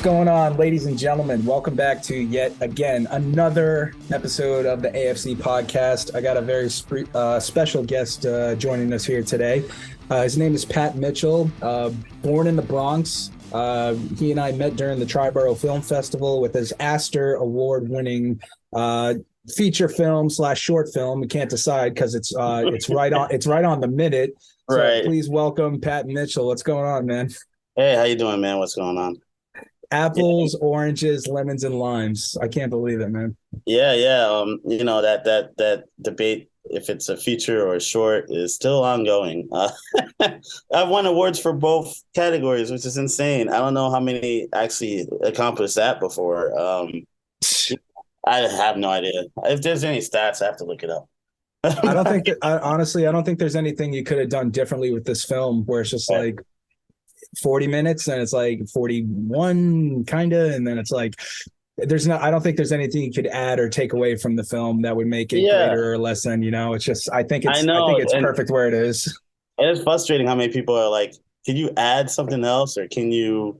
going on, ladies and gentlemen? Welcome back to yet again another episode of the AFC podcast. I got a very special guest joining us here today. His name is Pat Mitchell, born in the Bronx. He and I met during the Triborough Film Festival with his Astor Award-winning feature film / short film. We can't decide because it's right on the minute. So Right. please welcome Pat Mitchell. What's going on, man? Hey, how you doing, man? What's going on? Apples, oranges, lemons, and limes. I can't believe it, man. Yeah. That debate, if it's a feature or a short, is still ongoing. I've won awards for both categories, which is insane. I don't know how many actually accomplished that before. I have no idea. If there's any stats, I have to look it up. I don't think that, honestly, I don't think there's anything you could have done differently with this film where it's just like 40 minutes and it's like 41 kind of, and then it's like I don't think there's anything you could add or take away from the film that would make it Yeah, greater or less than, it's just I think I think know. it's And perfect where it is. it's frustrating how many people are like, can you add something else or can you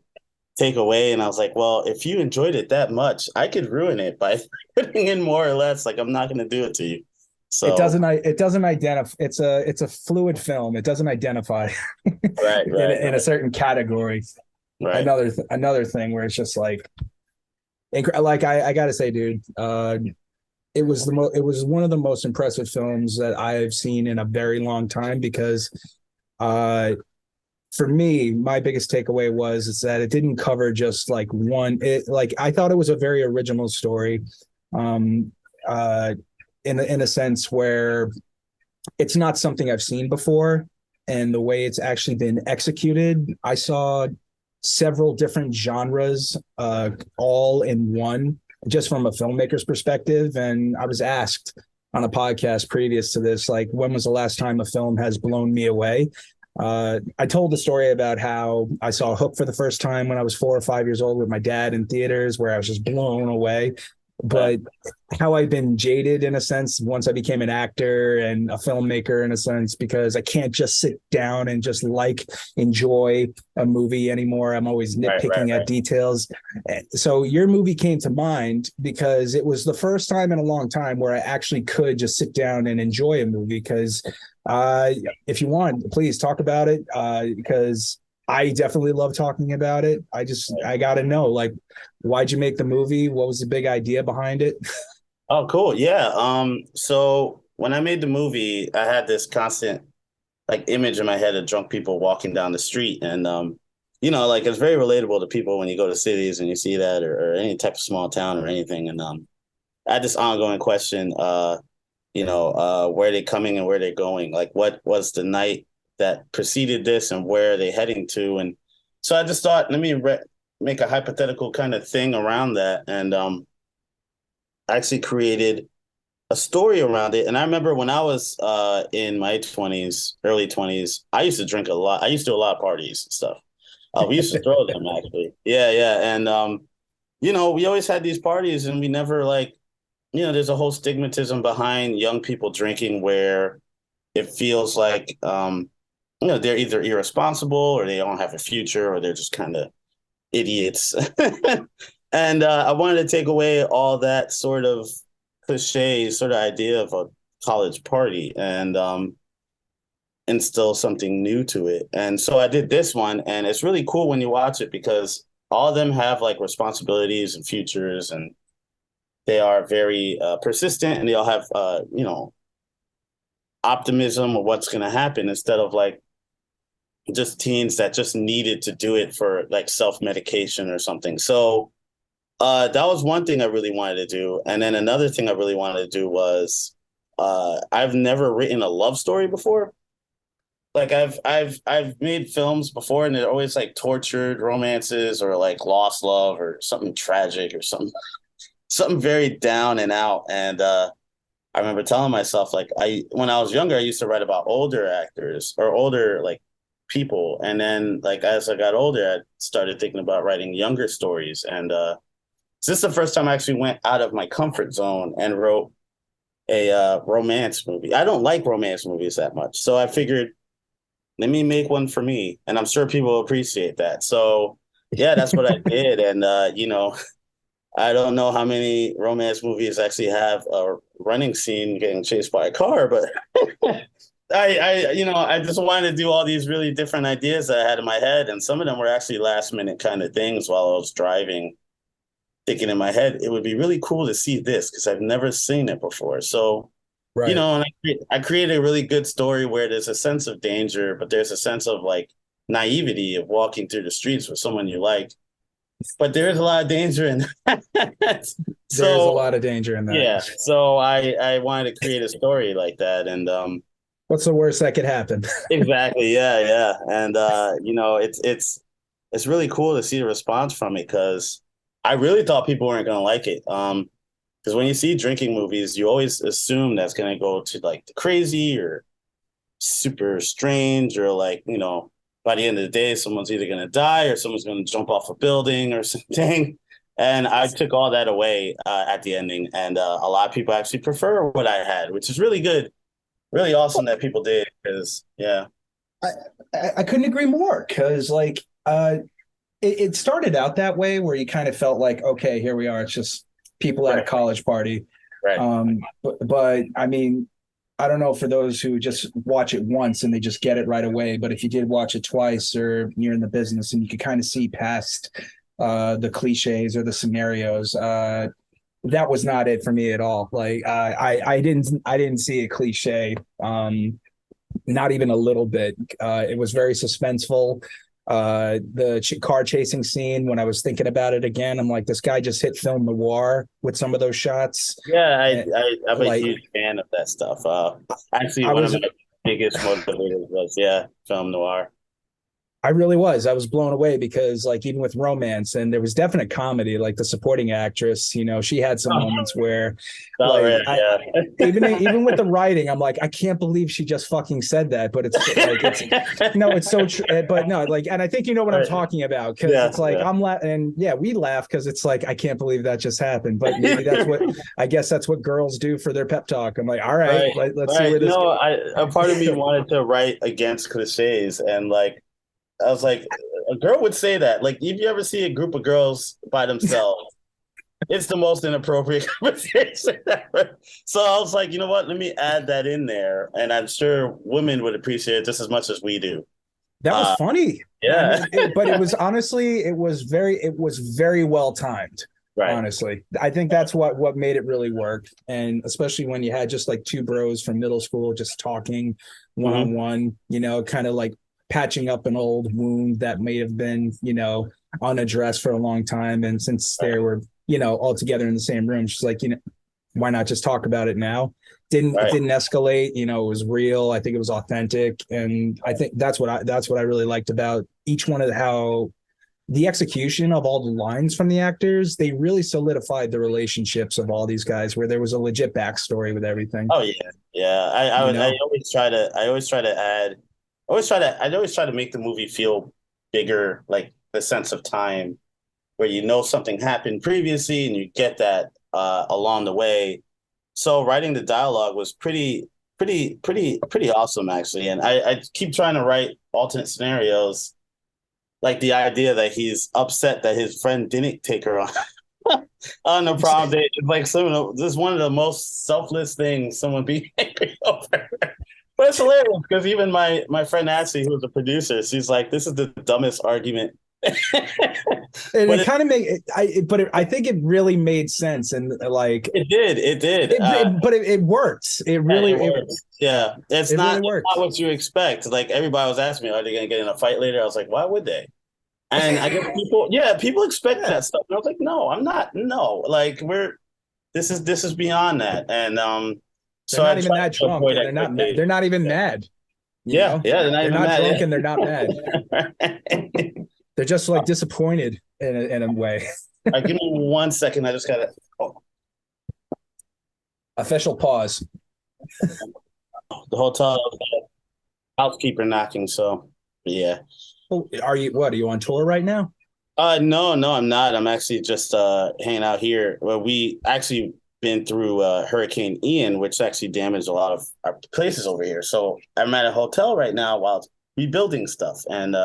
take away? And I was like, well, if you enjoyed it that much, I could ruin it by putting in more or less. Like, I'm not going to do it to you. So, It doesn't identify. It's a fluid film. It doesn't identify right, right, in a certain category. right. Another thing where it's just like I gotta say, dude, it was it was one of the most impressive films that I've seen in a very long time because for me, my biggest takeaway is that it didn't cover just like I thought it was a very original story. Um in a sense where it's not something I've seen before, and the way it's actually been executed, I saw several different genres all in one, just from a filmmaker's perspective. And I was asked on a podcast previous to this, like, when was the last time a film has blown me away? I told the story about how I saw Hook for the first time when I was 4 or 5 years old with my dad in theaters, where I was just blown away. Right. But how I've been jaded in a sense once I became an actor and a filmmaker in a sense, because I can't just sit down and just enjoy a movie anymore. I'm always nitpicking at Right. details. So your movie came to mind because it was the first time in a long time where I actually could just sit down and enjoy a movie. Because if you want, please talk about it, because I definitely love talking about it. I got to know, like, why'd you make the movie? What was the big idea behind it? Oh, cool. Yeah. So when I made the movie, I had this constant like image in my head of drunk people walking down the street. And like it's very relatable to people when you go to cities and you see that or any type of small town or anything. And I had this ongoing question, where are they coming and where they're going? Like what was the night that preceded this and where are they heading to? And so I just thought, let me make a hypothetical kind of thing around that. And I actually created a story around it. And I remember when I was in my 20s, early 20s, I used to drink a lot. I used to do a lot of parties and stuff. We used to throw them actually. Yeah. And, we always had these parties and we never like, there's a whole stigmatism behind young people drinking where it feels like, they're either irresponsible or they don't have a future or they're just kind of idiots. And I wanted to take away all that sort of cliche sort of idea of a college party and instill something new to it. And so I did this one, and it's really cool when you watch it because all of them have like responsibilities and futures, and they are very persistent, and they all have optimism of what's going to happen instead of like just teens that just needed to do it for like self-medication or something. So that was one thing I really wanted to do. And then another thing I really wanted to do was I've never written a love story before. Like I've made films before and they're always like tortured romances or like lost love or something tragic or something very down and out. And I remember telling myself like when I was younger, I used to write about older actors or older like people. And then like as I got older, I started thinking about writing younger stories. And this is the first time I actually went out of my comfort zone and wrote a romance movie. I don't like romance movies that much. So I figured, let me make one for me. And I'm sure people will appreciate that. So Yeah, that's what I did. And I don't know how many romance movies actually have a running scene getting chased by a car, but I just wanted to do all these really different ideas that I had in my head, and some of them were actually last minute kind of things while I was driving, thinking in my head, it would be really cool to see this because I've never seen it before. So, Right. and I created a really good story where there's a sense of danger, but there's a sense of like naivety of walking through the streets with someone you like. But there is a lot of danger in that. There is a So lot of danger in that. yeah, so I wanted to create a story like that, and What's the worst that could happen? exactly, yeah, yeah, and it's really cool to see the response from it because I really thought people weren't gonna like it. Because when you see drinking movies, you always assume that's gonna go to like the crazy or super strange or like by the end of the day, someone's either gonna die or someone's gonna jump off a building or something. And I took all that away at the ending, and a lot of people actually prefer what I had, which is really good, really awesome that people did. Because yeah, I, I couldn't agree more because it started out that way where you kind of felt like, okay, here we are. It's just people at a right, college party. right. But I mean, I don't know for those who just watch it once and they just get it right away. But if you did watch it twice or you're in the business and you could kind of see past the cliches or the scenarios, that was not it for me at all. Like I didn't see a cliche. Not even a little bit. It was very suspenseful. The car chasing scene, when I was thinking about it again, I'm like, this guy just hit film noir with some of those shots. Yeah, And, I'm a like, huge fan of that stuff. Actually, I one of was my biggest motivators was film noir. I really was. I was blown away because, like, even with romance, and there was definite comedy. Like the supporting actress, she had some moments where, Oh, like, right, I even with yeah. the writing, I'm like, I can't believe she just fucking said that. But it's like it's no, it's so true. But no, like, and I think you know what I'm Right. talking about because Yeah, it's like yeah. and yeah, we laugh because it's like I can't believe that just happened. But maybe I guess that's what girls do for their pep talk. I'm like, all right, Right, let's see right. where this. A part of me wanted to write against cliches, and like I was like, a girl would say that. Like, if you ever see a group of girls by themselves, it's the most inappropriate conversation ever. So I was like, you know what? Let me add that in there, and I'm sure women would appreciate it just as much as we do. That was Uh, funny. I yeah, mean, but it was honestly, it was very well timed. right, Honestly, I think that's what made it really work, and especially when you had just like two bros from middle school just talking one on hmm one, kind of like patching up an old wound that may have been, unaddressed for a long time, and since they right, were, all together in the same room, she's like, why not just talk about it now? It right. didn't escalate, it was real. I think it was authentic. And I think that's what I really liked about each one of how the execution of all the lines from the actors, they really solidified the relationships of all these guys where there was a legit backstory with everything, Oh yeah, yeah. you I know? always try to add, I always try to make the movie feel bigger, like the sense of time where something happened previously and you get that along the way. So writing the dialogue was pretty awesome actually. And I keep trying to write alternate scenarios, like the idea that he's upset that his friend didn't take her on on the prom date. It's like this is one of the most selfless things someone be angry over. But it's hilarious because even my friend Ashley, who's a producer, she's like, "This is the dumbest argument." And But it kind of I think it really made sense. And like, it did. but it works. Yeah, it works. Yeah, It really it's not works. what you expect. Like everybody was asking me, are they going to get in a fight later? I was like, why would they? And I guess people expect Yeah. that stuff. And I was like, no, I'm not. No, like this is beyond that. And They're so I not tried even that to drunk avoid and that quickly. they're not even Yeah, mad, yeah, yeah. They're not They're even not drunk mad. and they're not mad. Yeah. They're just like disappointed in a way. Give me 1 second. I just gotta. Oh, Official pause. the hotel housekeeper knocking. So yeah. Oh, are you on tour right now? No, no, I'm not. I'm actually just hanging out here. Well, we actually been through Hurricane Ian, which actually damaged a lot of our places over here. So I'm at a hotel right now while rebuilding stuff, and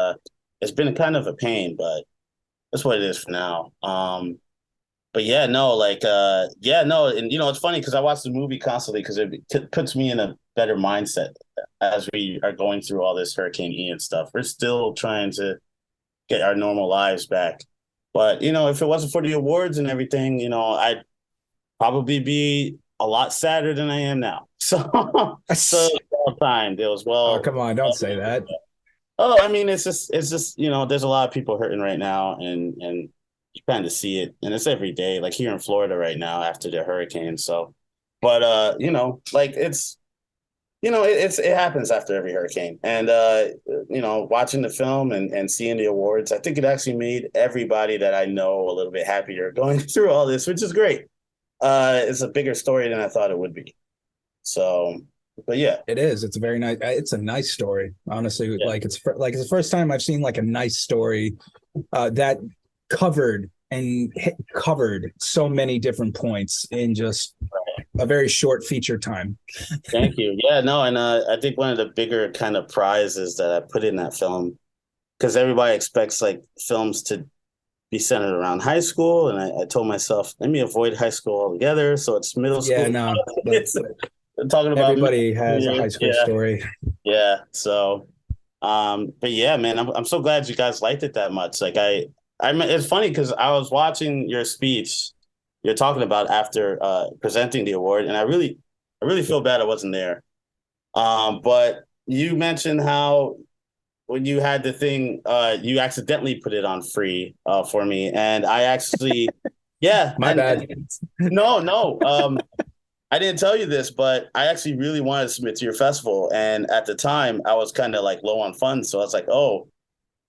it's been kind of a pain, but that's what it is for now. But yeah, no, like, yeah, no, and it's funny because I watch the movie constantly because it puts me in a better mindset as we are going through all this Hurricane Ian stuff. We're still trying to get our normal lives back. But if it wasn't for the awards and everything, I'd probably be a lot sadder than I am now. So it was well timed. It was Oh, well. come on, don't say that. Oh, I mean, it's just there's a lot of people hurting right now, and you kind of see it, and it's every day. Like here in Florida right now after the hurricane. So, but like it happens after every hurricane, and watching the film and seeing the awards, I think it actually made everybody that I know a little bit happier going through all this, which is great. It's a bigger story than I thought it would be. So, but yeah, It is. It's a very nice. It's a nice story, honestly. yeah, It's the first time I've seen like a nice story that covered so many different points in just a very short feature time. thank you. Yeah, no, and I think one of the bigger kind of prizes that I put in that film, because everybody expects like films to be centered around high school, and I told myself, let me avoid high school altogether. So it's middle Yeah, school. no, but It's talking about middle everybody has a years. high school Yeah, story. yeah. So, but yeah, man, I'm so glad you guys liked it that much. Like it's funny because I was watching your speech you're talking about after presenting the award, and I really feel bad I wasn't there. But you mentioned how when you had the thing, you accidentally put it on free for me, and I actually, yeah, My and bad. no, no, I didn't tell you this, but I actually really wanted to submit to your festival, and at the time, I was kind of like low on funds, so I was like, oh,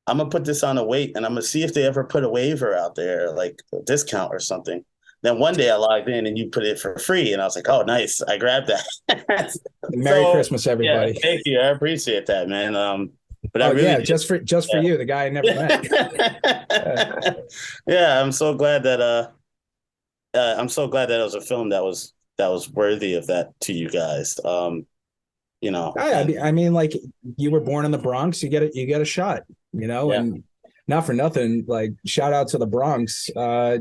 I'm gonna put this on a wait, and I'm gonna see if they ever put a waiver out there, like a discount or something. Then one day I logged in and you put it for free, and I was like, "Oh, nice! I grabbed that." Merry So Christmas, yeah, everybody. thank you. I appreciate that, man. But I Oh really yeah, did. just for Yeah. you, the guy I never met. Uh, Yeah, I'm so glad that it was a film that was worthy of that to you guys. And I mean, like you were born in the Bronx, you get a shot, yeah, and not for nothing, like shout out to the Bronx. oh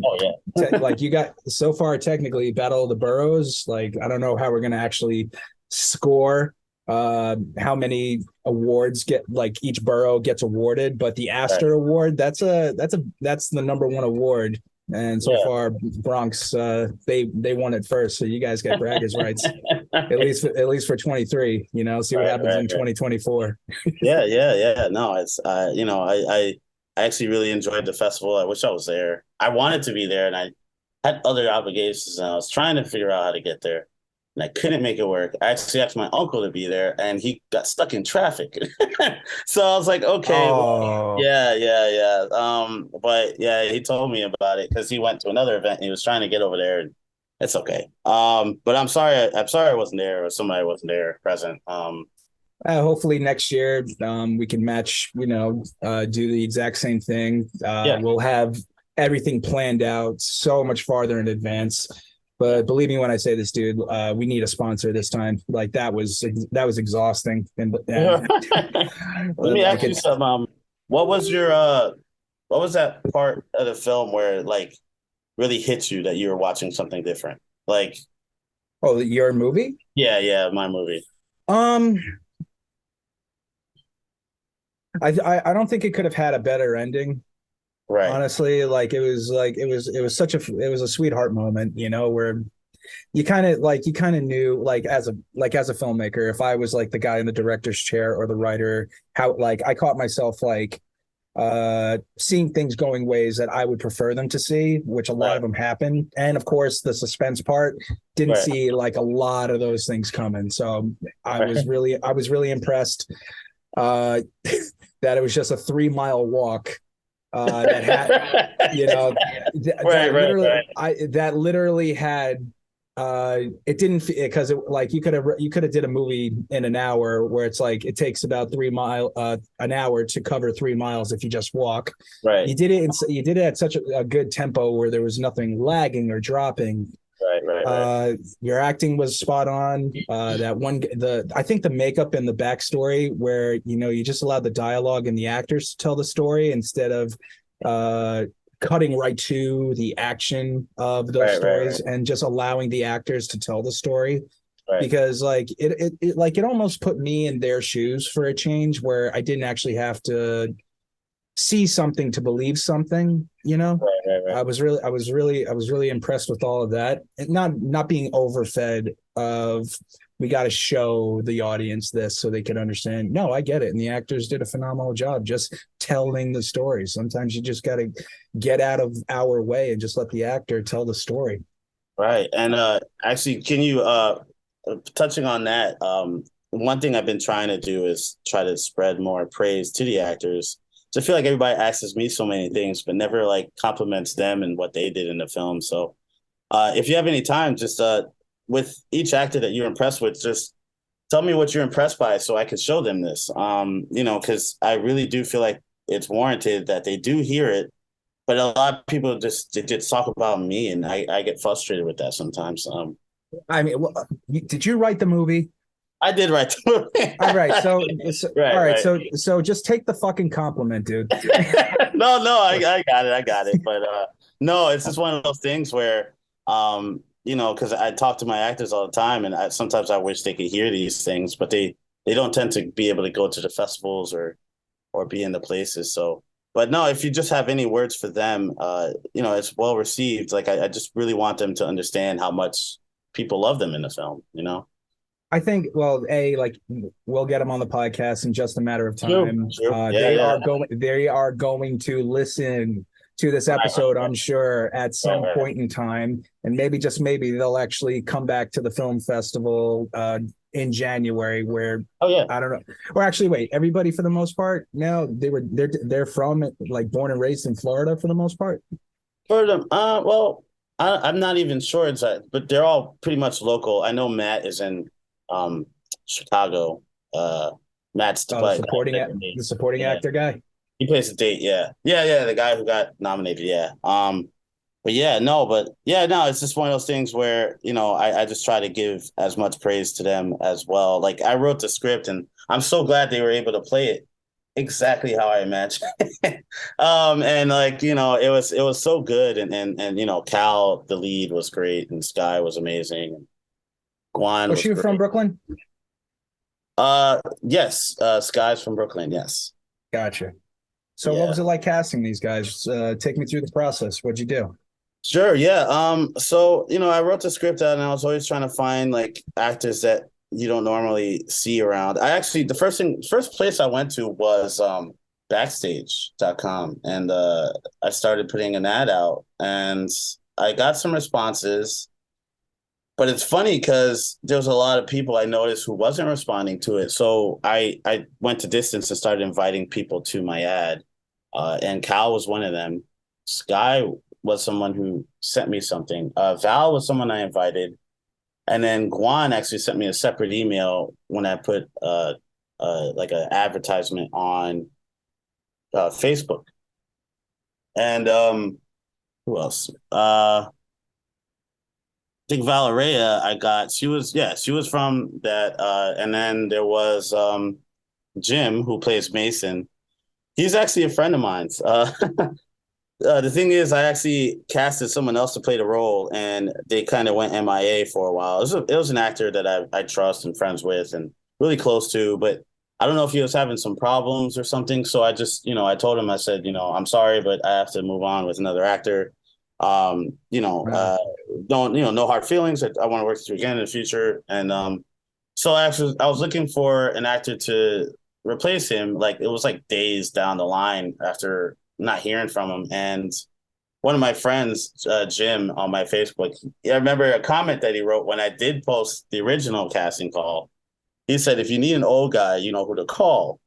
yeah, Like you got so far technically Battle of the Boroughs. Like I don't know how we're gonna actually score how many awards get like each borough gets awarded, but the right, Astor Award, that's the number one award. And so yeah. far, Bronx they won it first, so you guys get braggers rights at least for 23. See what Right, happens right, in right. 2024. Yeah, yeah, yeah. No, it's I actually really enjoyed the festival. I wish I was there. I wanted to be there, and I had other obligations, and I was trying to figure out how to get there, and I couldn't make it work. I actually asked my uncle to be there, and he got stuck in traffic. So I was like, okay, well, Oh, yeah, yeah, yeah. But yeah, he told me about it because he went to another event and he was trying to get over there. And it's okay. But I'm sorry I wasn't there or somebody wasn't there present. hopefully next year we can match, do the exact same thing. Yeah, We'll have everything planned out so much farther in advance. yeah. But believe me when I say this, dude, we need a sponsor this time. Like that was exhausting, and Let me like ask you it's something. What was your what was that part of the film where like really hit you that you were watching something different? Like, oh, your movie. yeah, yeah, my movie. Um, I don't think it could have had a better ending. Right, Honestly, it was such it was a sweetheart moment, where you kind of knew like as a filmmaker, if I was like the guy in the director's chair or the writer, how like I caught myself like seeing things going ways that I would prefer them to see, which a lot right, of them happen. And of course, the suspense part didn't right, see like a lot of those things coming. So right, I was really impressed uh that it was just a 3 mile walk that had right, right, right. that literally had it didn't because it like you could have did a movie in an hour where it's like it takes about 3 mile an hour to cover 3 miles if you just walk. Right, You did it at such a good tempo where there was nothing lagging or dropping. right, right, right. Your acting was spot on. I think the makeup and the backstory where you just allowed the dialogue and the actors to tell the story instead of uh cutting right to the action of those Right, right, stories right, and just allowing the actors to tell the story. right. Because like it almost put me in their shoes for a change where I didn't actually have to see something to believe something, you know. Right, right, right. I was really impressed with all of that, and not being overfed of we got to show the audience this so they can understand. No, I get it, and the actors did a phenomenal job just telling the story. Sometimes you just got to get out of our way and just let the actor tell the story. Right. And actually, can you touching on that, one thing I've been trying to do is try to spread more praise to the actors. So I feel like everybody asks me so many things, but never like compliments them and what they did in the film. So if you have any time, just with each actor that you're impressed with, just tell me what you're impressed by so I could show them this. Because I really do feel like it's warranted that they do hear it, but a lot of people just talk about me, and I get frustrated with that sometimes. I mean, did you write the movie? I did write the movie. All right, all Right, right, right. so just take the fucking compliment, dude. No, I got it, I got it. But no, it's just one of those things where, because I talk to my actors all the time, and sometimes I wish they could hear these things, but they don't tend to be able to go to the festivals or be in the places. So, but no, if you just have any words for them, it's well received. Like I just really want them to understand how much people love them in the film. I think, well, like we'll get them on the podcast in just a matter of True, time. true. Yeah, yeah. They are going to listen to this Right, episode, I'm sure, at right, some right. point in time, and maybe just maybe they'll actually come back to the film festival in January, where Oh yeah. I don't know, or actually, wait, everybody for the most part. No, they're from like born and raised in Florida for the most part. For them, well, I'm not even sure but they're all pretty much local. I know Matt is in um Chicago. Uh, Matt's the Oh, guy. the supporting Yeah, actor guy. he plays the date. Yeah, yeah, yeah. The guy who got nominated. Yeah. But yeah, no, but yeah, no. It's just one of those things where I just try to give as much praise to them as well. Like I wrote the script, and I'm so glad they were able to play it exactly how I imagined. And like, it was so good. And Cal, the lead, was great, and Sky was amazing, and Guan Was was you from great. Brooklyn? Yes, Sky's from Brooklyn, yes. Gotcha. So what Yeah. was it like casting these guys? Take me through the process. What'd you do? Sure, yeah. So, I wrote the script out, and I was always trying to find like actors that you don't normally see around. I actually first place I went to was backstage.com, and I started putting an ad out, and I got some responses. But it's funny because there was a lot of people I noticed who wasn't responding to it. So I went to distance and started inviting people to my ad. And Cal was one of them. Sky was someone who sent me something. Val was someone I invited. And then Guan actually sent me a separate email when I put like an advertisement on Facebook. And who else? Think Valeria, she was from that. And then there was Jim, who plays Mason. He's actually a friend of mine. The thing is, I actually casted someone else to play the role, and they kind of went MIA for a while. It was an actor that I trust and friends with and really close to, but I don't know if he was having some problems or something. So I just, I told him, I said, I'm sorry, but I have to move on with another actor. Um, you know, Uh, uh, don't, no hard feelings. I want to work with you again in the future. And so I was looking for an actor to replace him. Like it was like days down the line after not hearing from him. And one of my friends, Jim, on my Facebook, I remember a comment that he wrote when I did post the original casting call. He said, "If you need an old guy, you know who to call."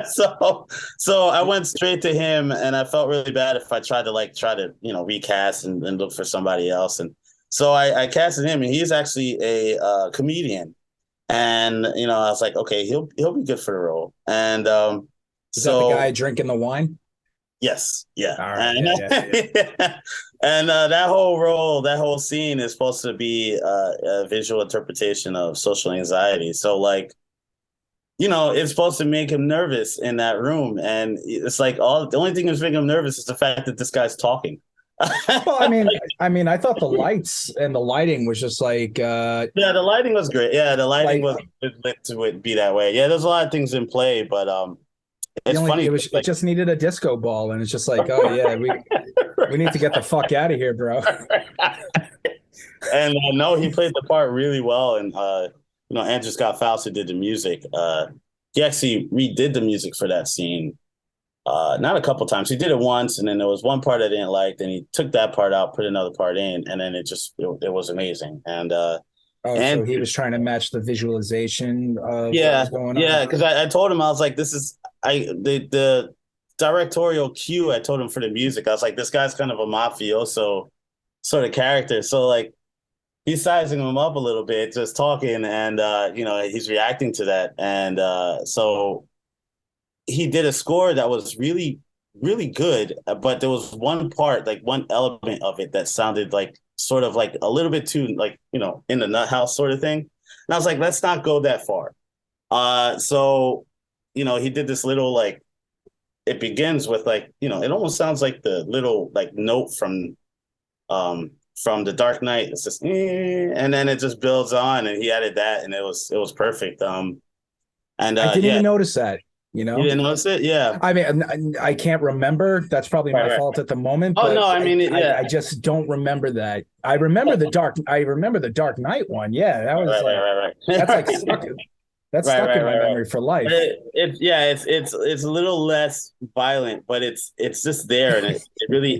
so so I went straight to him, and I felt really bad if I tried to recast and look for somebody else. And so I casted him, and he's actually a comedian. And I was like, okay, he'll be good for the role. And is that the so guy drinking the wine? yes, yeah, All right. and Yeah, yeah, yeah. yeah. And that whole role, that whole scene is supposed to be a visual interpretation of social anxiety. So like it's supposed to make him nervous in that room, and it's like the only thing that's making him nervous is the fact that this guy's talking. Well, I thought the lights and the lighting was just like Yeah, the lighting was great. Yeah, the lighting like was lit to it be that way. Yeah, there's a lot of things in play, but the it's only funny. it just needed a disco ball, and it's just like, oh yeah, we need to get the fuck out of here, bro. And no, he played the part really well. And Andrew Scott Fauci did the music. He actually redid the music for that scene. Not a couple times. He did it once, and then there was one part I didn't like. Then he took that part out, put another part in, and then it was amazing. Oh, And so he was trying to match the visualization of what yeah, was going on. yeah, because I told him, I was like, this is the directorial cue I told him for the music. I was like, this guy's kind of a mafioso sort of character. So like he's sizing him up a little bit, just talking, and he's reacting to that. And so he did a score that was really, really good, but there was one part, like one element of it that sounded like sort of like a little bit too like, in the nut house sort of thing. And I was like, let's not go that far. So, he did this little like it begins with like, it almost sounds like the little like note from the Dark Knight. It's just and then it just builds on, and he added that, and it was perfect. And I didn't yeah, even notice that, you didn't notice it? Yeah. I mean, I can't remember. That's probably Right, my right. fault at the moment, Oh but no, I mean, I just don't remember that. I remember the Dark Knight one. Yeah, that was right. that's like stuck, that's Right, stuck right, in my right, right. memory for life. It's a little less violent, but it's just there, and it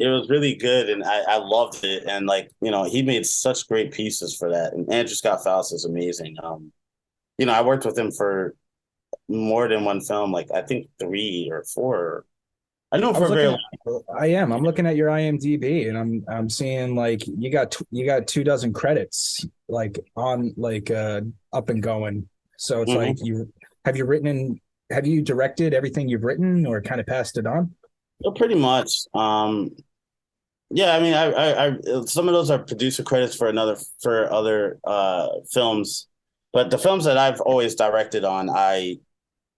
was really good, and I loved it, and like he made such great pieces for that, and Andrew Scott Faust is amazing. I worked with him for more than one film, like I think 3 or 4. I know him I for was a very looking long. at I'm looking at your IMDb, and I'm seeing like you got 2 dozen credits like on like up and going. So it's like Mhm. have you written and have you directed everything you've written or kind of passed it on? Well, pretty much. Yeah, I mean, some of those are producer credits for other films, but the films that I've always directed on, I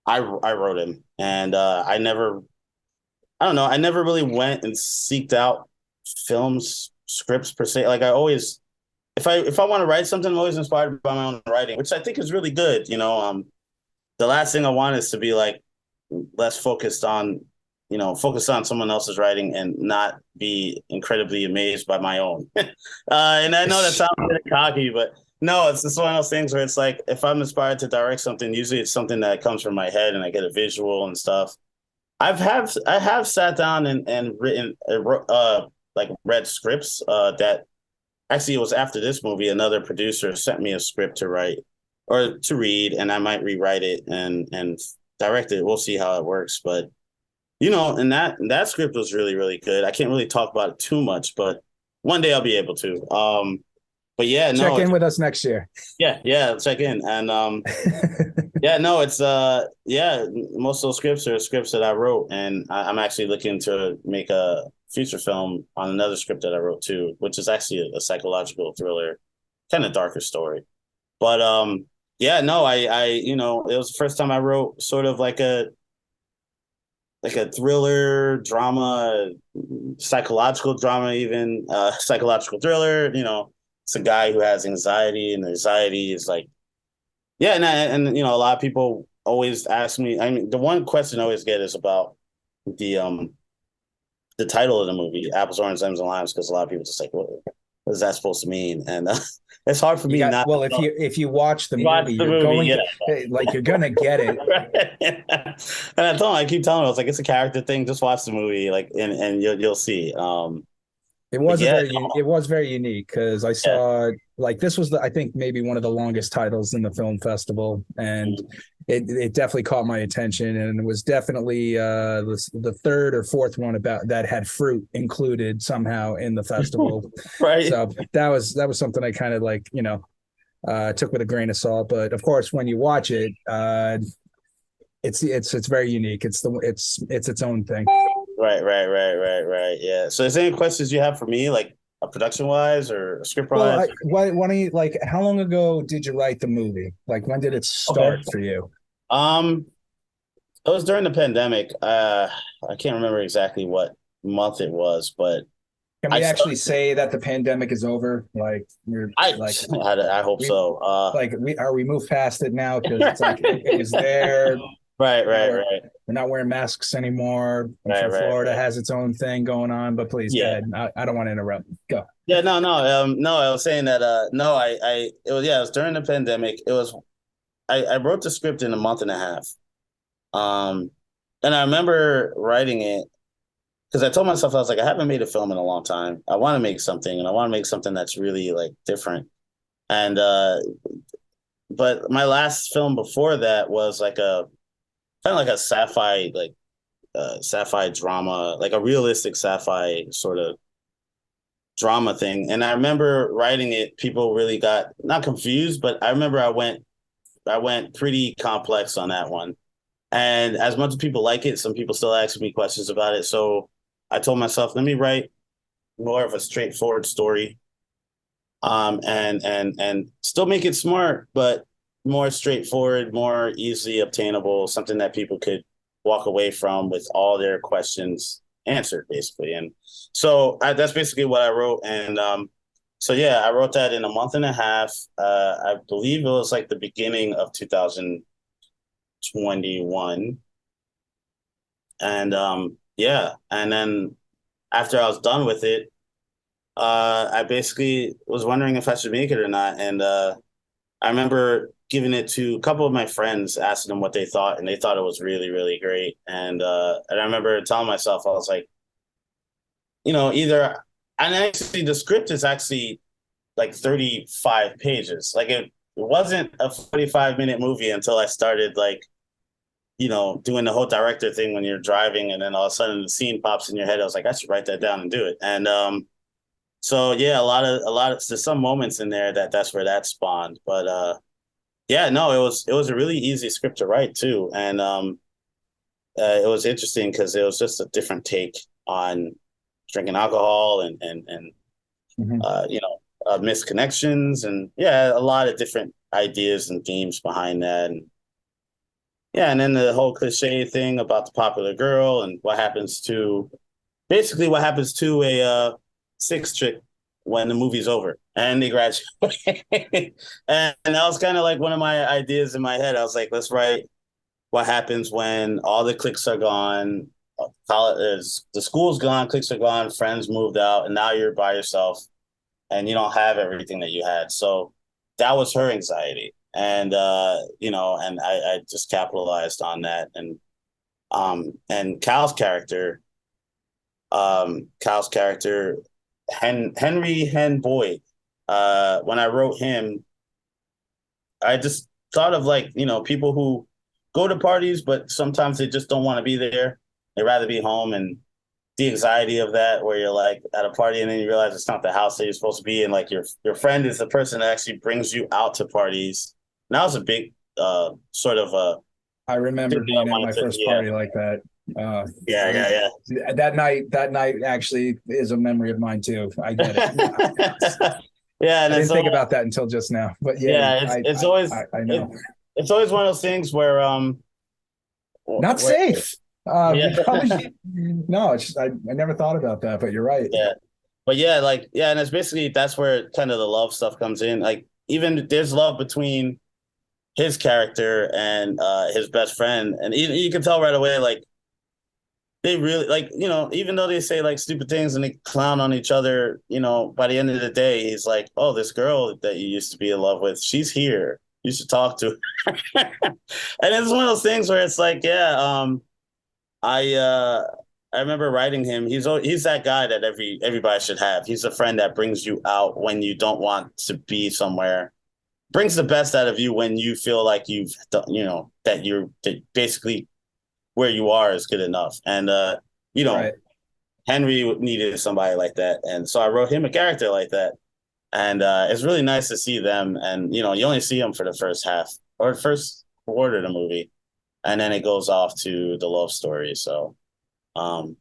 wrote him, and I don't know, I never really went and seeked out films scripts per se. Like I always, if I want to write something, I'm always inspired by my own writing, which I think is really good. The last thing I want is to be like less focused on someone else's writing and not be incredibly amazed by my own. And I know that sounds a bit cocky, but no, it's just one of those things where it's like if I'm inspired to direct something, usually it's something that comes from my head and I get a visual and stuff. I have sat down and written like read scripts that actually it was after this movie another producer sent me a script to write or to read, and I might rewrite it and direct it. We'll see how it works, but and that script was really, really good. I can't really talk about it too much, but one day I'll be able to. But yeah, Check no, in with us next year. yeah, check in. And yeah, no, it's yeah, most of those scripts are scripts that I wrote, and I'm actually looking to make a feature film on another script that I wrote too, which is actually a psychological thriller, kind of darker story. But yeah, no, it was the first time I wrote sort of like a thriller drama, psychological drama, even psychological thriller. It's a guy who has anxiety, and anxiety is like, yeah, and a lot of people always ask me. I mean, the one question I always get is about the um the title of the movie, Apples, Oranges, Lemons, and Limes, because a lot of people just like, what is that supposed to mean? And it's hard for You me got not well, to if you watch the watch movie, the you're movie. going Yeah. to like you're gonna get it. And I keep telling him, I was like, it's a character thing. Just watch the movie, like, and you'll see. But yeah, It was very unique because I yeah. saw like this was I think maybe one of the longest titles in the film festival, and it definitely caught my attention, and it was definitely the third or fourth one about that had fruit included somehow in the festival. Right. So that was something I kind of like took with a grain of salt, but of course when you watch it, it's very unique. It's its own thing. Right. Yeah. So, is there any questions you have for me, like production wise or script Well, wise? why don't you like? How long ago did you write the movie? Like, when did it Okay. start for you? Um, it was during the pandemic. I can't remember exactly what month it was, but Can I we actually started. say that the pandemic is over? Like we're I like I hope we so. we moved past it now because it's like it was there. Right, Now right, right, we're not wearing masks anymore. I'm right, sure right, Florida right. has its own thing going on, but please go Yeah. ahead. I don't want to interrupt. Go. Yeah, no, no, no. I was saying that, no, it was, yeah, it was during the pandemic. I wrote the script in a month and a half. Um, and I remember writing it because I told myself, I was like, I haven't made a film in a long time. I want to make something, and I want to make something that's really like different. And but my last film before that was like a kind of like a sci-fi, like sci-fi drama, like a realistic sci-fi sort of drama thing. And I remember writing it, people really got not confused, but I remember I went pretty complex on that one. And as much as people like it, some people still ask me questions about it. So I told myself, let me write more of a straightforward story, and still make it smart, but more straightforward, more easily obtainable, something that people could walk away from with all their questions answered, basically. And so that's basically what I wrote. And so yeah, I wrote that in a month and a half. I believe it was like the beginning of 2021. And yeah, and then after I was done with it, I basically was wondering if I should make it or not. And I remember giving it to a couple of my friends, asking them what they thought, and they thought it was really, really great. And I remember telling myself, I was like, either, and actually the script is actually like 35 pages. Like it wasn't a 45-minute movie until I started like, doing the whole director thing when you're driving, and then all of a sudden the scene pops in your head. I was like, I should write that down and do it. And so yeah, there's some moments in there that's where that spawned. But yeah, no, it was a really easy script to write too, and it was interesting because it was just a different take on drinking alcohol and Mhm. missed connections, and yeah, a lot of different ideas and themes behind that. And yeah, and then the whole cliche thing about the popular girl and what happens to a six chick when the movie's over and they graduate. And that was kind of like one of my ideas in my head. I was like, let's write what happens when all the cliques are gone, college is the school's gone, cliques are gone, friends moved out, and now you're by yourself and you don't have everything that you had. So that was her anxiety. And and I just capitalized on that. And Cal's character, Henry Hen Boyd. When I wrote him, I just thought of like, people who go to parties, but sometimes they just don't want to be there. They rather be home, and the anxiety of that, where you're like at a party and then you realize it's not the house that you're supposed to be in. Like your friend is the person that actually brings you out to parties. And that was a big sort of I thing remember that I being at wanted my to, first yeah, party like that. yeah, We yeah, that night actually is a memory of mine too. I get it. yeah. Yeah, and I it's didn't all think about that until just now, but yeah, yeah, I know. it's always one of those things where Not where safe. yeah. We probably no. It's just, I never thought about that, but you're right. Yeah. But yeah, like yeah, and it's basically that's where kind of the love stuff comes in. Like even there's love between his character and his best friend, and you can tell right away like they really like even though they say like stupid things and they clown on each other, by the end of the day he's like, oh, this girl that you used to be in love with, she's here, you should talk to her. And it's one of those things where it's like, yeah, I uh I remember writing him. He's that guy that everybody should have. He's a friend that brings you out when you don't want to be somewhere. Brings the best out of you when you feel like you've done, that basically where you are is good enough. And you know, Right. Henry needed somebody like that. And so I wrote him a character like that. And it's really nice to see them. And you only see them for the first half or first quarter of the movie, and then it goes off to the love story. So um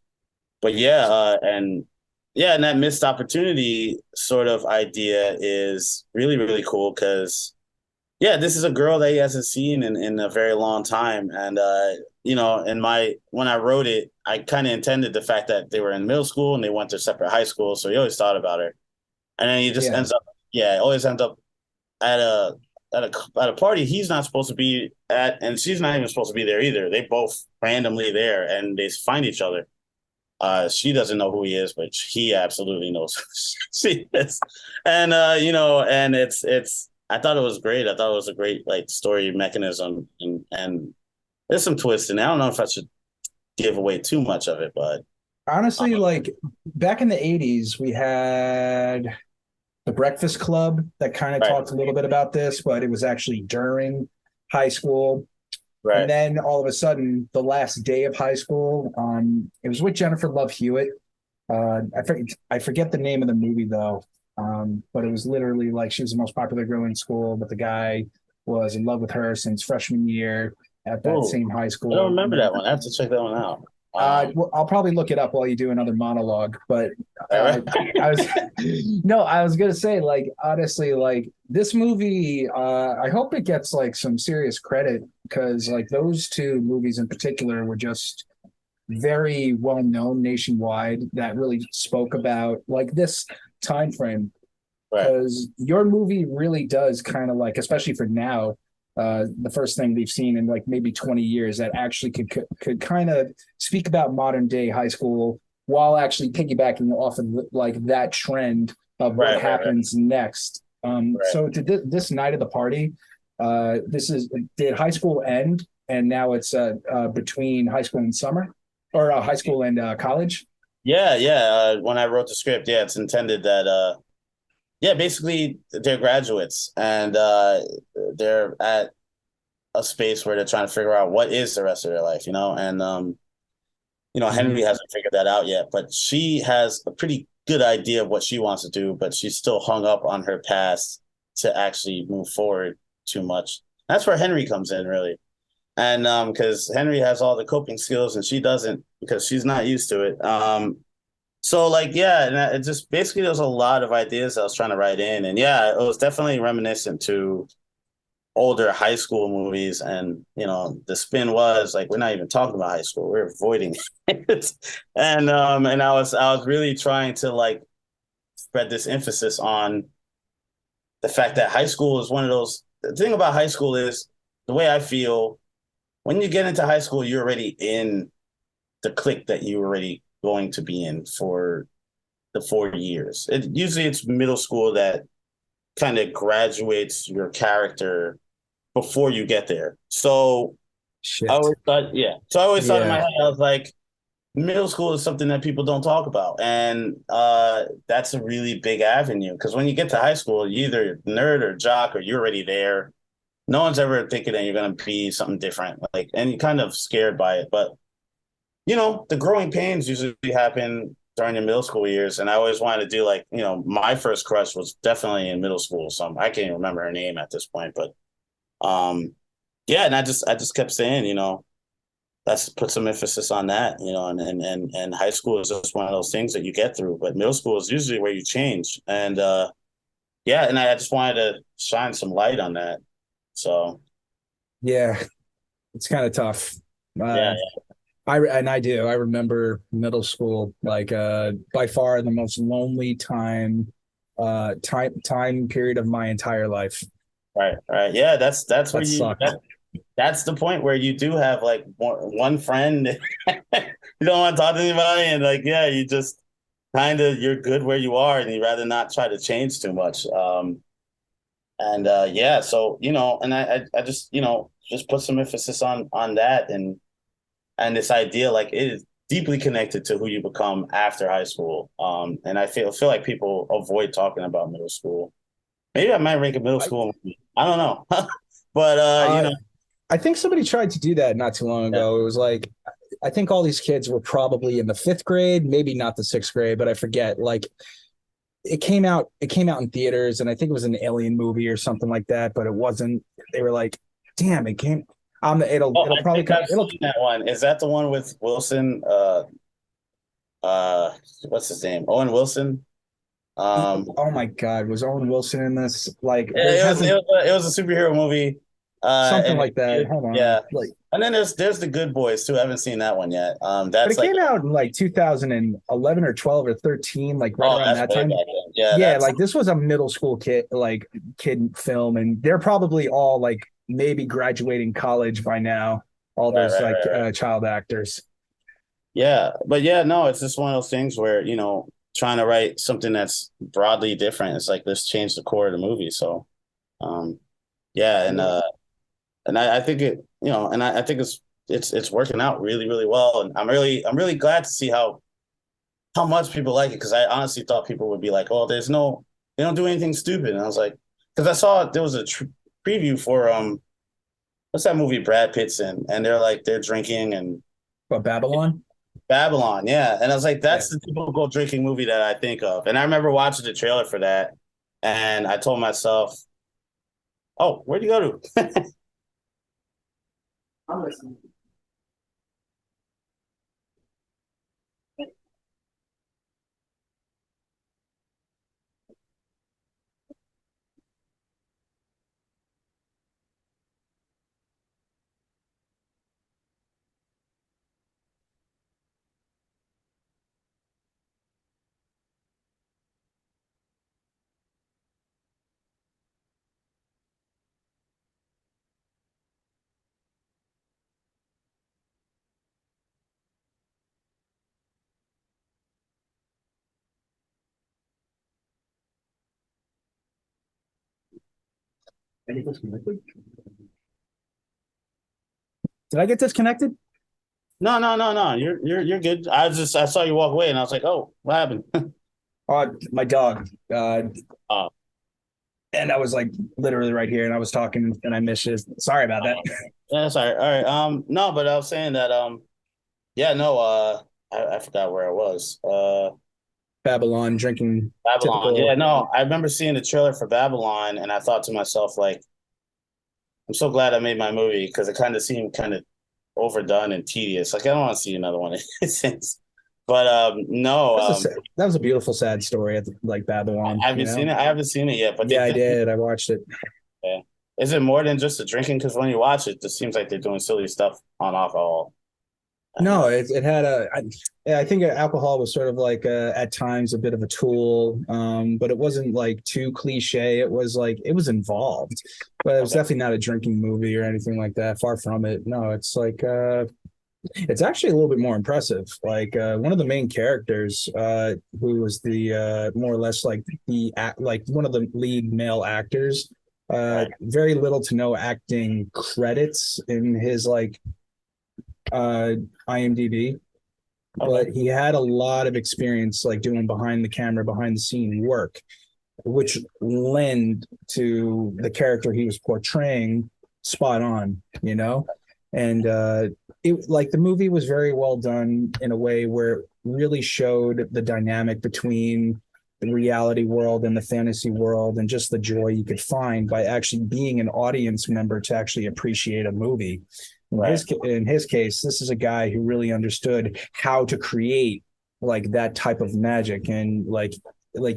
but yeah, and that missed opportunity sort of idea is really, really cool because Yeah, this is a girl that he hasn't seen in a very long time. And you know, in my when I wrote it, I kind of intended the fact that they were in middle school and they went to separate high schools. So he always thought about her. And then he just Yeah. ends up, yeah, always ends up at a party he's not supposed to be at, and she's not even supposed to be there either. They both randomly there and they find each other. She doesn't know who he is, but he absolutely knows who she is. And you know, and it's I thought it was great. I thought it was a great like story mechanism, and there's some twists in it. I don't know if I should give away too much of it, but Honestly, um, like back in the 80s, we had the Breakfast Club that kind of right, talked a little bit about this, but it was actually during high school. And right. then all of a sudden, the last day of high school, it was with Jennifer Love Hewitt. I forget the name of the movie though, but it was literally like she was the most popular girl in school, but the guy was in love with her since freshman year at that Oh, same high I don't school. And remember then that one. I have to check that one out. well, I'll probably look it up while you do another monologue. But Right, uh, right. I was no, I was gonna say like honestly, like this movie, I hope it gets like some serious credit because like those two movies in particular were just very well known nationwide that really spoke about like this time frame Right. because your movie really does kind of like, especially for now, the first thing we've seen in like maybe 20 years that actually could kind of speak about modern day high school while actually piggybacking off of like that trend of what Right, right, right, happens next. right. So did this night of the party, this is did high school end and now it's between high school and summer or high school and college? Yeah, yeah. When I wrote the script, yeah, it's intended that yeah, basically they're graduates and they're at a space where they're trying to figure out what is the rest of their life, you know? And you know, Henry Mhm. hasn't figured that out yet, but she has a pretty good idea of what she wants to do, but she's still hung up on her past to actually move forward too much. That's where Henry comes in, really. And because Henry has all the coping skills and she doesn't because she's not used to it. So like yeah, and it just basically there's a lot of ideas I was trying to write in, and yeah, it was definitely reminiscent to older high school movies, and you know the spin was like we're not even talking about high school, we're avoiding it, and I was really trying to like spread this emphasis on the fact that high school is one of those. The thing about high school is the way I feel when you get into high school, you're already in the clique that you're already going to be in for the 4 years. Usually it's middle school that kind of graduates your character before you get there. So I Shit. always thought, yeah. So I always thought in my Yeah. head, I was like, middle school is something that people don't talk about, and that's a really big avenue because when you get to high school, you're either nerd or jock or you're already there. No one's ever thinking that you're going to be something different, like, and you're kind of scared by it. But you know, the growing pains usually happen during your middle school years. And I always wanted to do like, you know, my first crush was definitely in middle school. So I can't even remember her name at this point, but um, yeah. And I just kept saying, you know, let's put some emphasis on that, you know, and high school is just one of those things that you get through, but middle school is usually where you change. And yeah, and I just wanted to shine some light on that. So Yeah. It's kind of tough. yeah, Uh, I do. I remember middle school, like by far the most lonely time period of my entire life. right, right. Yeah, that's where That sucked. that's the point where you do have like one friend you don't want to talk to anybody and like yeah you just kind of you're good where you are and you rather not try to change too much and yeah so you know and I just you know just put some emphasis on that and this idea like it is deeply connected to who you become after high school and I feel like people avoid talking about middle school. Maybe I might rank a middle I, school. I don't know. But you uh, know, I think somebody tried to do that not too long yeah, ago. It was like, I think all these kids were probably in the fifth grade, maybe not the sixth grade, but I forget. Like it came out in theaters, and I think it was an alien movie or something like that, but it wasn't. They were like, damn, it came. oh, It'll I probably think come. I've It'll seen that one. Is that the one with Wilson? Uh, what's his name? Owen Wilson. Oh my God, was Owen Wilson in this? Like, there it was it hasn't was a, it was a superhero movie, something and like that. Hold on, yeah, like, and then there's the Good Boys too. I haven't seen that one yet. but That's it like, came out in like 2011 or 12 or 13, like right oh, around that's that way time. back then. Yeah, Yeah, that's like this was a middle school kid film, and they're probably all like maybe graduating college by now. All right, those right, like right, right. child actors. Yeah, but yeah, no, it's just one of those things where trying to write something that's broadly different. It's like let's change the core of the movie. So, um, yeah, and I think I think it's working out really really well, and I'm really glad to see how much people like it because I honestly thought people would be like, oh, they don't do anything stupid, and I was like, because I saw there was a preview for what's that movie Brad Pitt's in, and they're drinking and But Babylon, Babylon, yeah. And I was like, yeah. that's the typical drinking movie that I think of. And I remember watching the trailer for that, and I told myself, oh, where'd you go to? I'm listening. Did I get disconnected? Did I get disconnected? No, no, no, no. You're good. I saw you walk away, and I was like, oh, what happened? My dog. Oh, And I was like literally right here, and I was talking, and I missed it. Sorry about that. yeah, that's all right. All right. No, but I was saying that yeah, no, I forgot where I was. Babylon drinking Babylon. Yeah, typical. no, I remember seeing the trailer for Babylon, and I thought to myself, like, I'm so glad I made my movie because it kind of seemed kind of overdone and tedious. Like I don't want to see another one. But no, That was a beautiful, sad story. Like Babylon, have you seen it? I haven't seen it yet. But Yeah, I did. I watched it. yeah. Is it more than just the drinking? Because when you watch it, it just seems like they're doing silly stuff on alcohol. And No, it had I think alcohol was sort of like at times a bit of a tool, but it wasn't like too cliche. It was like it was involved, but it was okay, definitely not a drinking movie or anything like that. Far from it. No, it's like it's actually a little bit more impressive. Like one of the main characters, who was the more or less like like one of the lead male actors, right, very little to no acting credits in his like uh IMDb, okay, but he had a lot of experience like doing behind the camera, behind the scene work, which lend to the character he was portraying spot on, you know? And it like the movie was very well done in a way where it really showed the dynamic between the reality world and the fantasy world and just the joy you could find by actually being an audience member to actually appreciate a movie. right, In his case, this is a guy who really understood how to create like that type of magic and like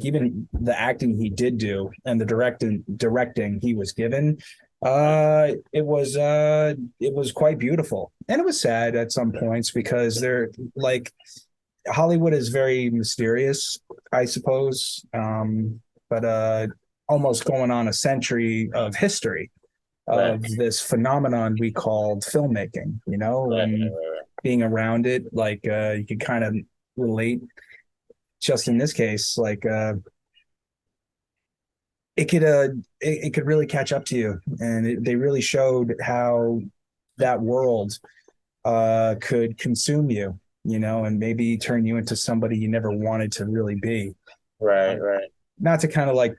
even the acting he did do and the directing he was given, right, it was quite beautiful, and it was sad at some points because they're like Hollywood is very mysterious, I suppose, but almost going on a century of history right, of this phenomenon we called filmmaking, right, and being around it, like you could kind of relate. Just in this case, like it could it could really catch up to you, and they really showed how that world could consume you, and maybe turn you into somebody you never wanted to really be. right, Uh, right, Not to kind of like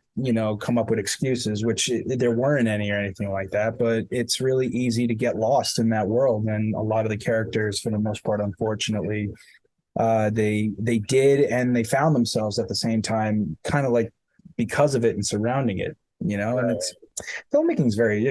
come up with excuses, which there weren't any or anything like that, but it's really easy to get lost in that world, and a lot of the characters, for the most part, unfortunately, they did, and they found themselves at the same time kind of like because of it and surrounding it, and right, it's filmmaking is very,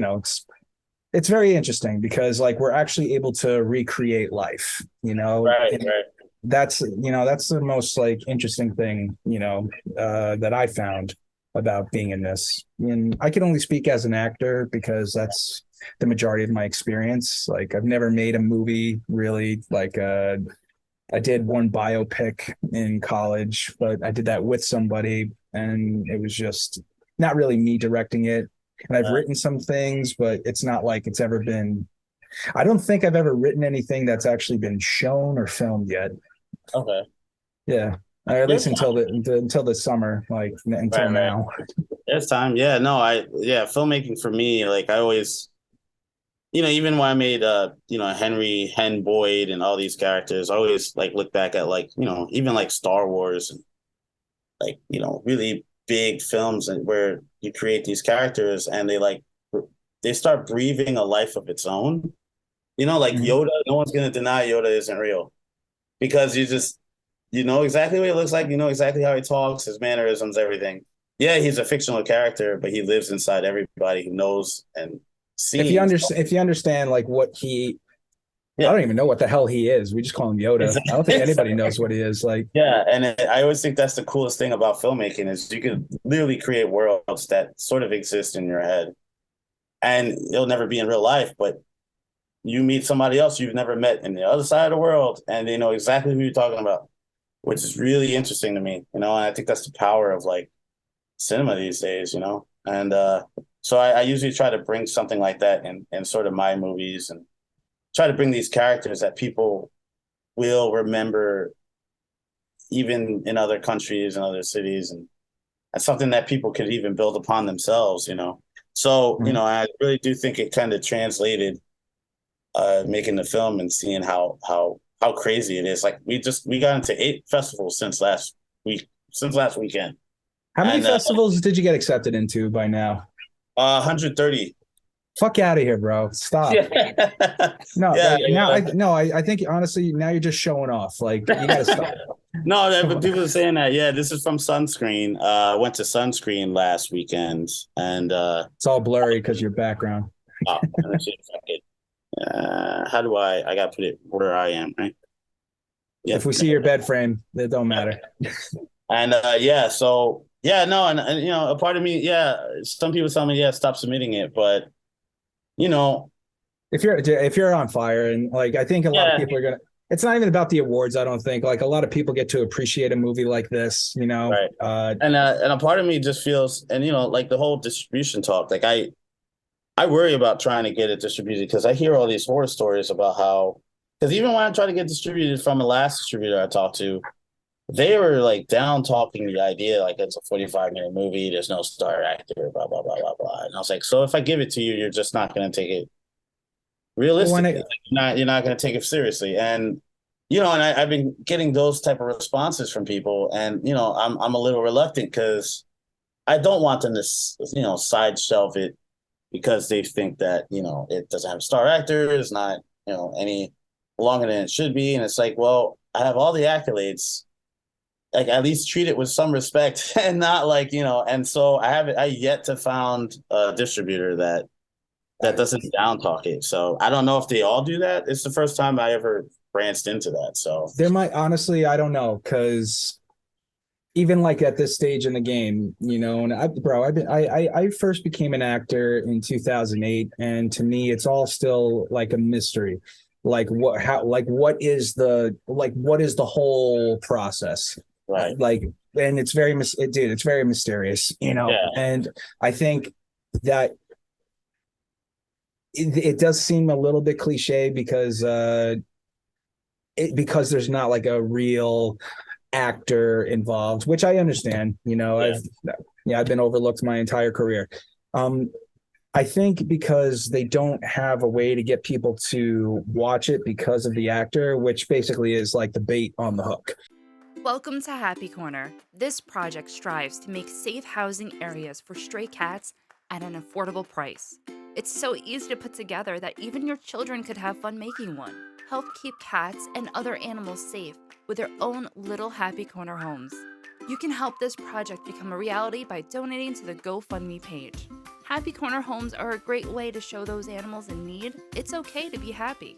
it's very interesting because like we're actually able to recreate life, right, in right. that's, that's the most like interesting thing, that I found about being in this. And I can only speak as an actor because that's the majority of my experience. Like I've never made a movie really. Like I did one biopic in college, but I did that with somebody, and it was just not really me directing it. And I've written some things, but it's not like it's ever been. I don't think I've ever written anything that's actually been shown or filmed yet. Okay. Yeah, or at least There's until time. until this summer, like until Right, right. now. There's time. Yeah, no, filmmaking for me, like I always, even when I made Henry, Hen Boyd and all these characters, I always like look back at like, even like Star Wars and like, really big films and where you create these characters and they start breathing a life of its own. Like Mhm. Yoda, no one's gonna deny Yoda isn't real because you know exactly what he looks like, you know exactly how he talks, his mannerisms, everything. Yeah, he's a fictional character, but he lives inside everybody who knows and sees. If you understand like what he, I Yeah, don't even know what the hell he is. We just call him Yoda. I don't think anybody knows what he is. Like, yeah, and I always think that's the coolest thing about filmmaking is you could literally create worlds that sort of exist in your head, and it'll never be in real life, but you meet somebody else you've never met in the other side of the world, and they know exactly who you're talking about, which is really interesting to me, and I think that's the power of like cinema these days. And so I usually try to bring something like that in sort of my movies and try to bring these characters that people will remember even in other countries and other cities, and that's something that people could even build upon themselves. So, mhm. I really do think it kind of translated making the film and seeing how crazy it is. Like we got into 8 festivals since last weekend. How many And festivals did you get accepted into by now? 130. Fuck out of here, bro. Stop. Yeah. No, Yeah, I think honestly now you're just showing off. Like you got to stop. no, but people are saying that. Yeah, this is from Sunscreen. I went to Sunscreen last weekend, and It's all blurry because your background. let me see if I could. How do I got to put it where I am, right? If Yep. we see your bed frame, it don't matter. And yeah, so yeah, no, and a part of me, yeah, some people tell me, yeah, stop submitting it, but you know, If you're on fire, and like I think a lot of yeah, people are gonna. It's not even about the awards. I don't think like a lot of people get to appreciate a movie like this. right. And a part of me just feels, and like the whole distribution talk, like I worry about trying to get it distributed because I hear all these horror stories about how, because even when I try to get distributed from the last distributor I talked to, they were like down talking the idea like it's a 45-minute movie, there's no star actor, blah blah blah blah blah. And I was like, so if I give it to you, you're just not going to take it when realistically. it, Like, you're not going to take it seriously. And and I've been getting those type of responses from people, and I'm a little reluctant because I don't want them to side shelve it because they think that it doesn't have a star actor, it's not any longer than it should be, and it's like, well, I have all the accolades, like at least treat it with some respect and not like and so I yet to found a distributor that doesn't down talk it. So I don't know if they all do that. It's the first time I ever branched into that. So there might honestly, I don't know, because even like at this stage in the game, and I first became an actor in 2008, and to me, it's all still like a mystery. What is the whole process? right. Like, and it's dude, it's very mysterious, Yeah. and I think that it does seem a little bit cliche because there's not like a real actor involved, which I understand. Yeah. I've been overlooked my entire career. Um, I think because they don't have a way to get people to watch it because of the actor, which basically is like the bait on the hook. Welcome to Happy Corner. This project strives to make safe housing areas for stray cats at an affordable price. It's so easy to put together that even your children could have fun making one. Help keep cats and other animals safe with their own little Happy Corner homes. You can help this project become a reality by donating to the GoFundMe page. Happy Corner homes are a great way to show those animals in need it's okay to be happy.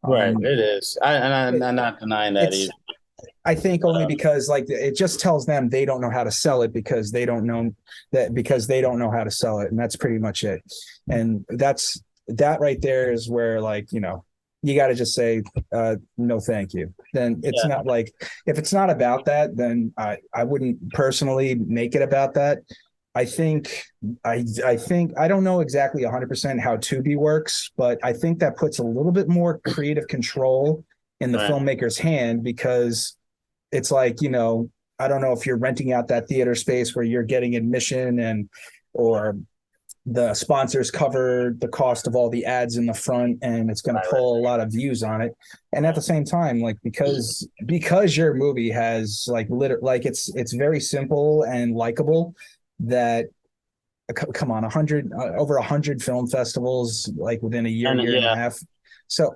Right, it is. I'm not denying that It's either. I think only because like it just tells them they don't know how to sell it because they don't know how to sell it, and that's pretty much it. And that right there is where, like, you got to just say no thank you. Then it's Yeah, not like, if it's not about that, then I wouldn't personally make it about that. I think I don't know exactly 100% how Tubi works, but I think that puts a little bit more creative control in the right. filmmaker's hand, because it's like, I don't know if you're renting out that theater space where you're getting admission, or the sponsors cover the cost of all the ads in the front, and it's going to Right, pull a lot of views on it. And at the same time, like, because your movie has like it's very simple and likable, that come on, 100 over 100 film festivals, like within a year, and year and a yeah, half. So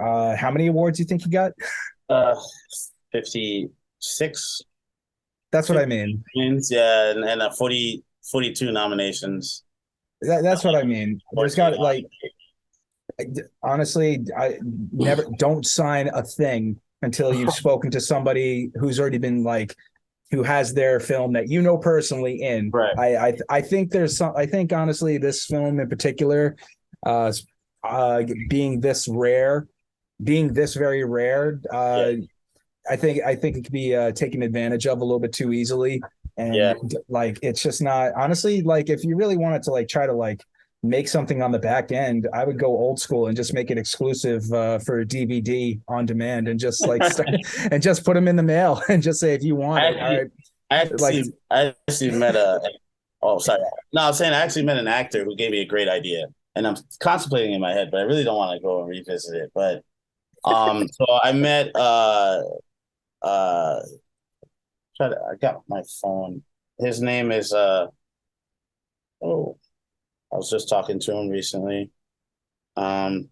how many awards do you think you got? uh, 56, That's what I 50 mean. wins, yeah, and 42 nominations, That's what I mean. There's 14 got, like, honestly, I never don't sign a thing until you've spoken to somebody who's already been, like, who has their film that personally in. right. I think there's some. I think, honestly, this film in particular, uh, being this rare, being this very rare, Yeah, I think it could be taken advantage of a little bit too easily. yeah. And, like, it's just not, honestly, like, if you really wanted to, like, try to, like, make something on the back end, I would go old school and just make it exclusive for DVD on demand, and just, like, and just put them in the mail and just say, if you want I it, all actually, right. Like, I actually met oh, sorry. No, I'm saying I actually met an actor who gave me a great idea, and I'm contemplating in my head, but I really don't want to go and revisit it. But so I met uh, I got my phone. His name is oh, I was just talking to him recently. Um,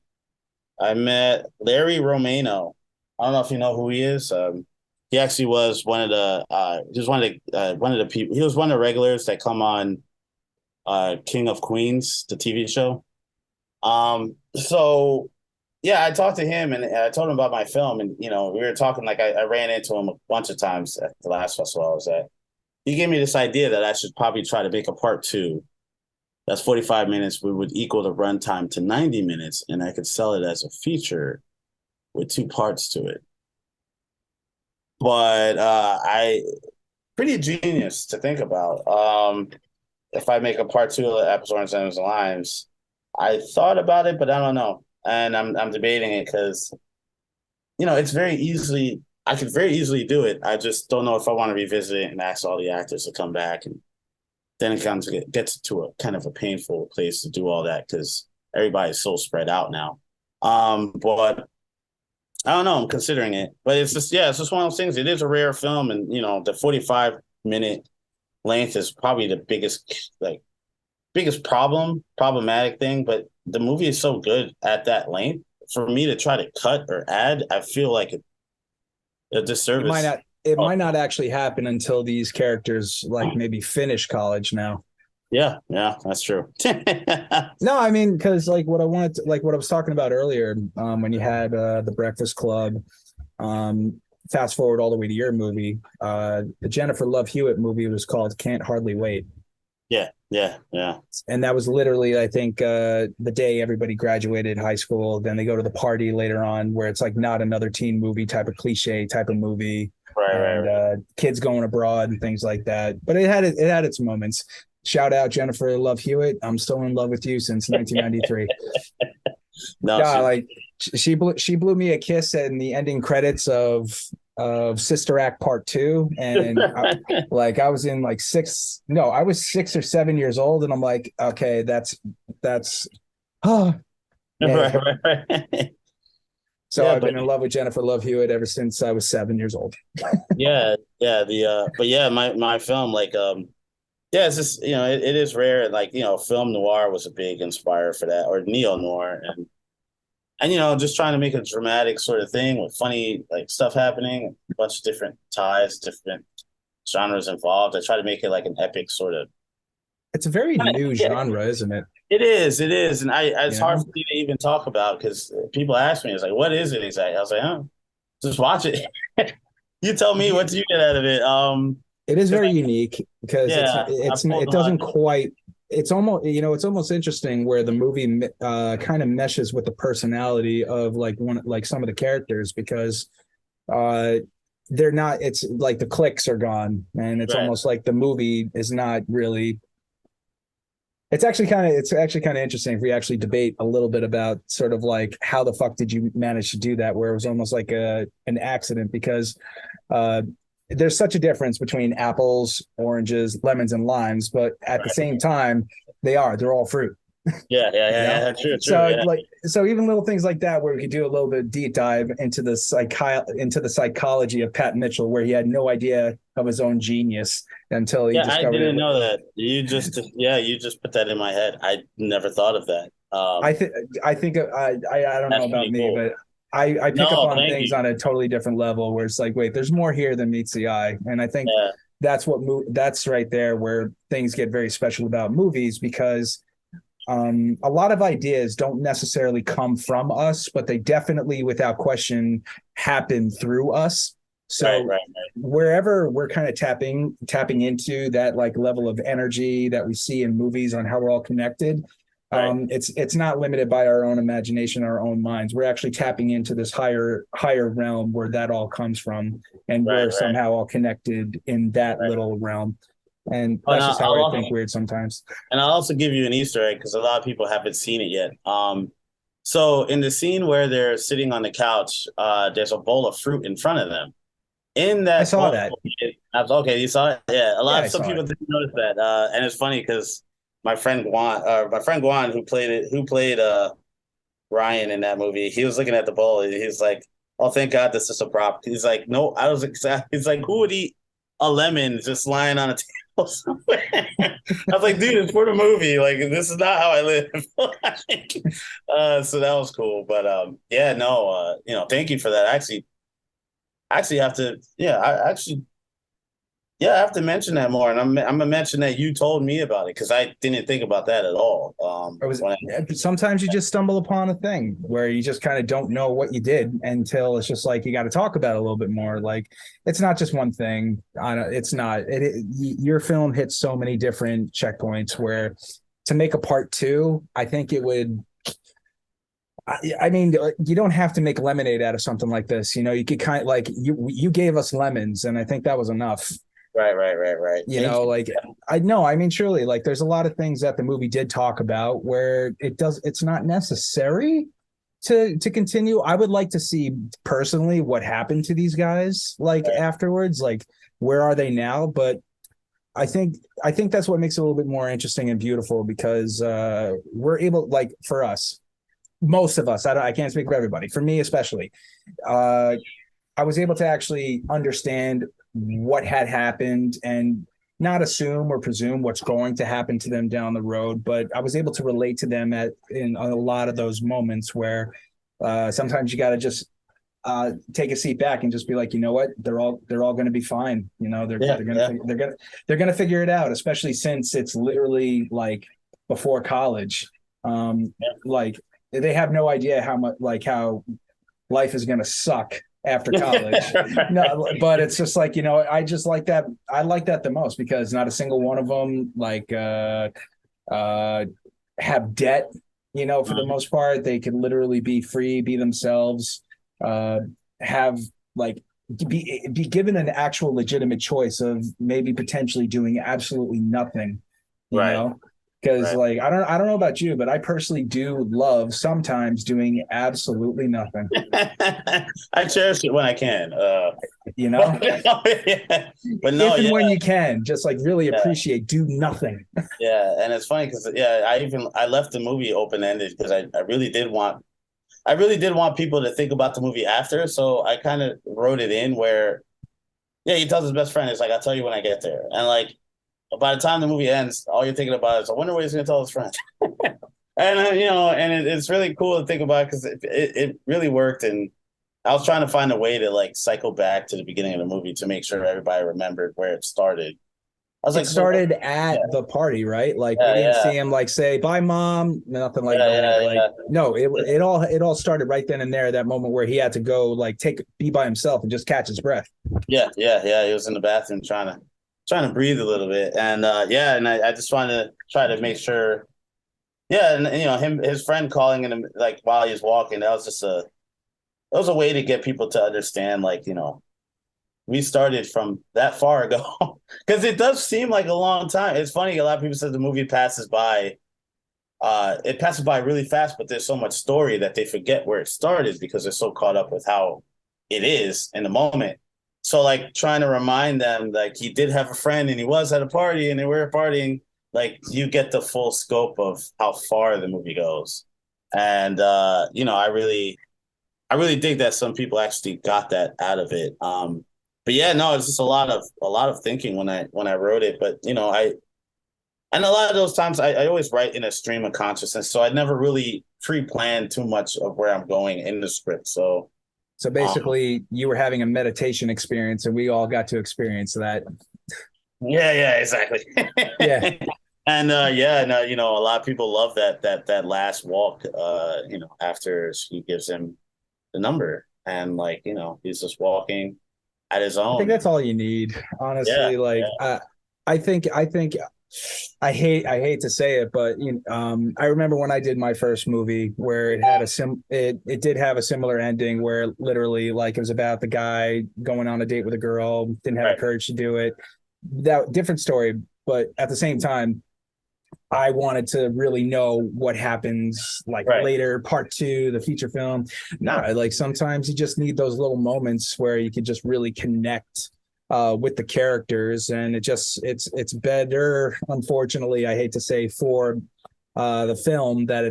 I met Larry Romano. I don't know if you know who he is. He actually was one of the he was one of the people. He was one of the regulars that come on King of Queens, the TV show. So yeah, I talked to him and I told him about my film, and we were talking, like, I ran into him a bunch of times at the last festival I was at. He gave me this idea that I should probably try to make a part two. That's 45 minutes. We would equal the runtime to 90 minutes, and I could sell it as a feature with two parts to it. But I pretty genius to think about. If I make a part two of Apples, Oranges, and Limes, I thought about it, but I don't know, and I'm debating it because it's very easily, I could very easily do it. I just don't know if I want to revisit it and ask all the actors to come back, and then it gets to a kind of a painful place to do all that because everybody's so spread out now. But I don't know. I'm considering it, but it's just one of those things. It is a rare film, and the 45-minute length is probably the biggest problematic thing. But the movie is so good at that length. For me to try to cut or add, I feel like a it might disservice. not it might not actually happen until these characters, like, maybe finish college now. Yeah, that's true. No, I mean, because, like, what I was talking about earlier, when you had the Breakfast Club, fast forward all the way to your movie, the Jennifer Love Hewitt movie was called Can't Hardly Wait. Yeah. And that was literally, I think, the day everybody graduated high school. Then they go to the party later on, where it's like not another teen movie type of cliche type of movie, and Right. kids going abroad and things like that. But it had its moments. Shout out Jennifer Love Hewitt. I'm still in love with you since 1993. No, Yeah, like, she blew me a kiss in the ending credits of Sister Act Part 2, and I was in, like, I was 6 or 7 years old, and I'm like, okay, that's oh yeah. right. So Yeah, I've been in love with Jennifer Love Hewitt ever since I was 7 years old. yeah. But yeah, my film, like, yeah, it's just it is rare. Like, film noir was a big inspirer for that, or neo noir, and just trying to make a dramatic sort of thing with funny, like, stuff happening, a bunch of different ties, different genres involved. I try to make it like an epic sort of. It's a very new Yeah, genre, isn't it? It is, and it's You hard know, for me to even talk about because people ask me, it's like, what is it exactly? I was like, oh, just watch it. You tell me what you get out of it. it is 'Cause very unique because yeah, I pulled it a lot. doesn't quite. It's almost, it's almost interesting where the movie kind of meshes with the personality of like some of the characters because uh they're not. It's like the clicks are gone, and it's Right. almost like the movie is not really. It's actually kind of interesting if we actually debate a little bit about sort of like how the fuck did you manage to do that, where it was almost like an accident because uh there's such a difference between apples, oranges, lemons, and limes, but at the Right. same time, they're all fruit, you know. True, true. So Yeah, even little things like that where we could do a little bit of deep dive into into the psychology of Pat Mitchell, where he had no idea of his own genius until he yeah. I discovered didn't it. know that. You just put that in my head. I never thought of that. I think I don't know That's about pretty me, cool. but I pick up No, on thank things you. on a totally different level where it's like, wait, there's more here than meets the eye, and I think Yeah, that's right there where things get very special about movies because a lot of ideas don't necessarily come from us, but they definitely, without question, happen through us. right, So right, wherever we're kind of tapping into that like level of energy that we see in movies on how we're all connected, right, it's not limited by our own imagination, our own minds. We're actually tapping into this higher realm where that all comes from, and right, we're right, somehow all connected in that right. little realm. And Oh, that's now just how I think weird sometimes. I'll also give you an Easter egg because a lot of people haven't seen it yet. So in the scene where they're sitting on the couch, there's a bowl of fruit in front of them. In I that saw bowl, that. okay, you saw it. Yeah, Yeah, I some saw it. people didn't notice that, and it's funny because my friend Guan, who played Ryan in that movie, he was looking at the bowl. And he's like, "Oh, thank God this is a prop." He's like, "No, I was exact." He's like, "Who would eat a lemon just lying on a table somewhere?" I was like, "Dude, it's for the movie. Like, this is not how I live." So that was cool. But yeah, no, thank you for that. I actually have to, yeah, I actually yeah, I have to mention that more, and I'm gonna mention that you told me about it because I didn't think about that at all. It was sometimes you just stumble upon a thing where you just kind of don't know what you did until it's just like you got to talk about it a little bit more. Like it's not just one thing. I don't, it's not. Your film hits so many different checkpoints where to make a part two, I think it would. I mean, you don't have to make lemonade out of something like this. You know, you could kind of like you gave us lemons, and I think that was enough. right. You Thank know, you. like I know, I mean, surely, like there's a lot of things that the movie did talk about where it's not necessary to continue. I would like to see personally what happened to these guys like Right, afterwards, like where are they now? But I think that's what makes it a little bit more interesting and beautiful because we're able, like for us, most of us, I can't speak for everybody, for me especially, uh I was able to actually understand what had happened and not assume or presume what's going to happen to them down the road, but I was able to relate to them in a lot of those moments where sometimes you got to just take a seat back and just be like, you know what, they're all going to be fine. You know, yeah, yeah, they're gonna figure it out, especially since it's literally like before college. yeah. Like they have no idea how much like how life is going to suck after college. No, but it's just like, you know, I just like that. I like that the most because not a single one of them uh, have debt, you know, for the Mhm. most part. They can literally be free, be themselves, uh, have like, be given an actual legitimate choice of maybe potentially doing absolutely nothing, you Right, know, because right. like I don't know about you, but I personally do love sometimes doing absolutely nothing, I cherish it when I can. you know. But, yeah, but no, If and yeah, when you can, just like really yeah, appreciate do nothing. yeah. And it's funny because yeah, I left the movie open ended because I really did want people to think about the movie after. So I kind of wrote it in where yeah, he tells his best friend, it's like I'll tell you when I get there, and like by the time the movie ends, all you're thinking about is I wonder what he's gonna tell his friend. And it's really cool to think about because it really worked, and I was trying to find a way to like cycle back to the beginning of the movie to make sure everybody remembered where it started. I was It like, started yeah, at the party, right? Like we yeah, didn't yeah, see him like say bye, mom, nothing like yeah, that. yeah, Like yeah. no, it all started right then and there. That moment where he had to go like be by himself and just catch his breath. Yeah, yeah, yeah. He was in the bathroom trying to breathe a little bit, and yeah, and I just wanted to try to make sure. Yeah, and his friend calling him like while he was walking. That was a way to get people to understand, like we started from that far ago, because it does seem like a long time. It's funny. A lot of people say the movie passes by. It passes by really fast, but there's so much story that they forget where it started because they're so caught up with how it is in the moment. So like trying to remind them like he did have a friend and he was at a party and they were partying, like you get the full scope of how far the movie goes. And I really dig that some people actually got that out of it. But yeah, no, it's just a lot of thinking when I wrote it. But and a lot of those times I always write in a stream of consciousness. So I never really pre-planned too much of where I'm going in the script. So So um, basically, you were having a meditation experience, and we all got to experience that. yeah, yeah, exactly. Yeah, And yeah, no, a lot of people love that last walk, after she gives him the number. And like, he's just walking at his I think own. that's And all you need, yeah, honestly. yeah, Like, I think I hate to say it, but I remember when I did my first movie where it did have a similar ending where literally like it was about the guy going on a date with a girl, didn't have the right, courage to do it. That different story, but at the same time, I wanted to really know what happens like right, later, part two, the feature film. No, like sometimes you just need those little moments where you could just really connect with the characters, and it's better. Unfortunately, I hate to say for the film that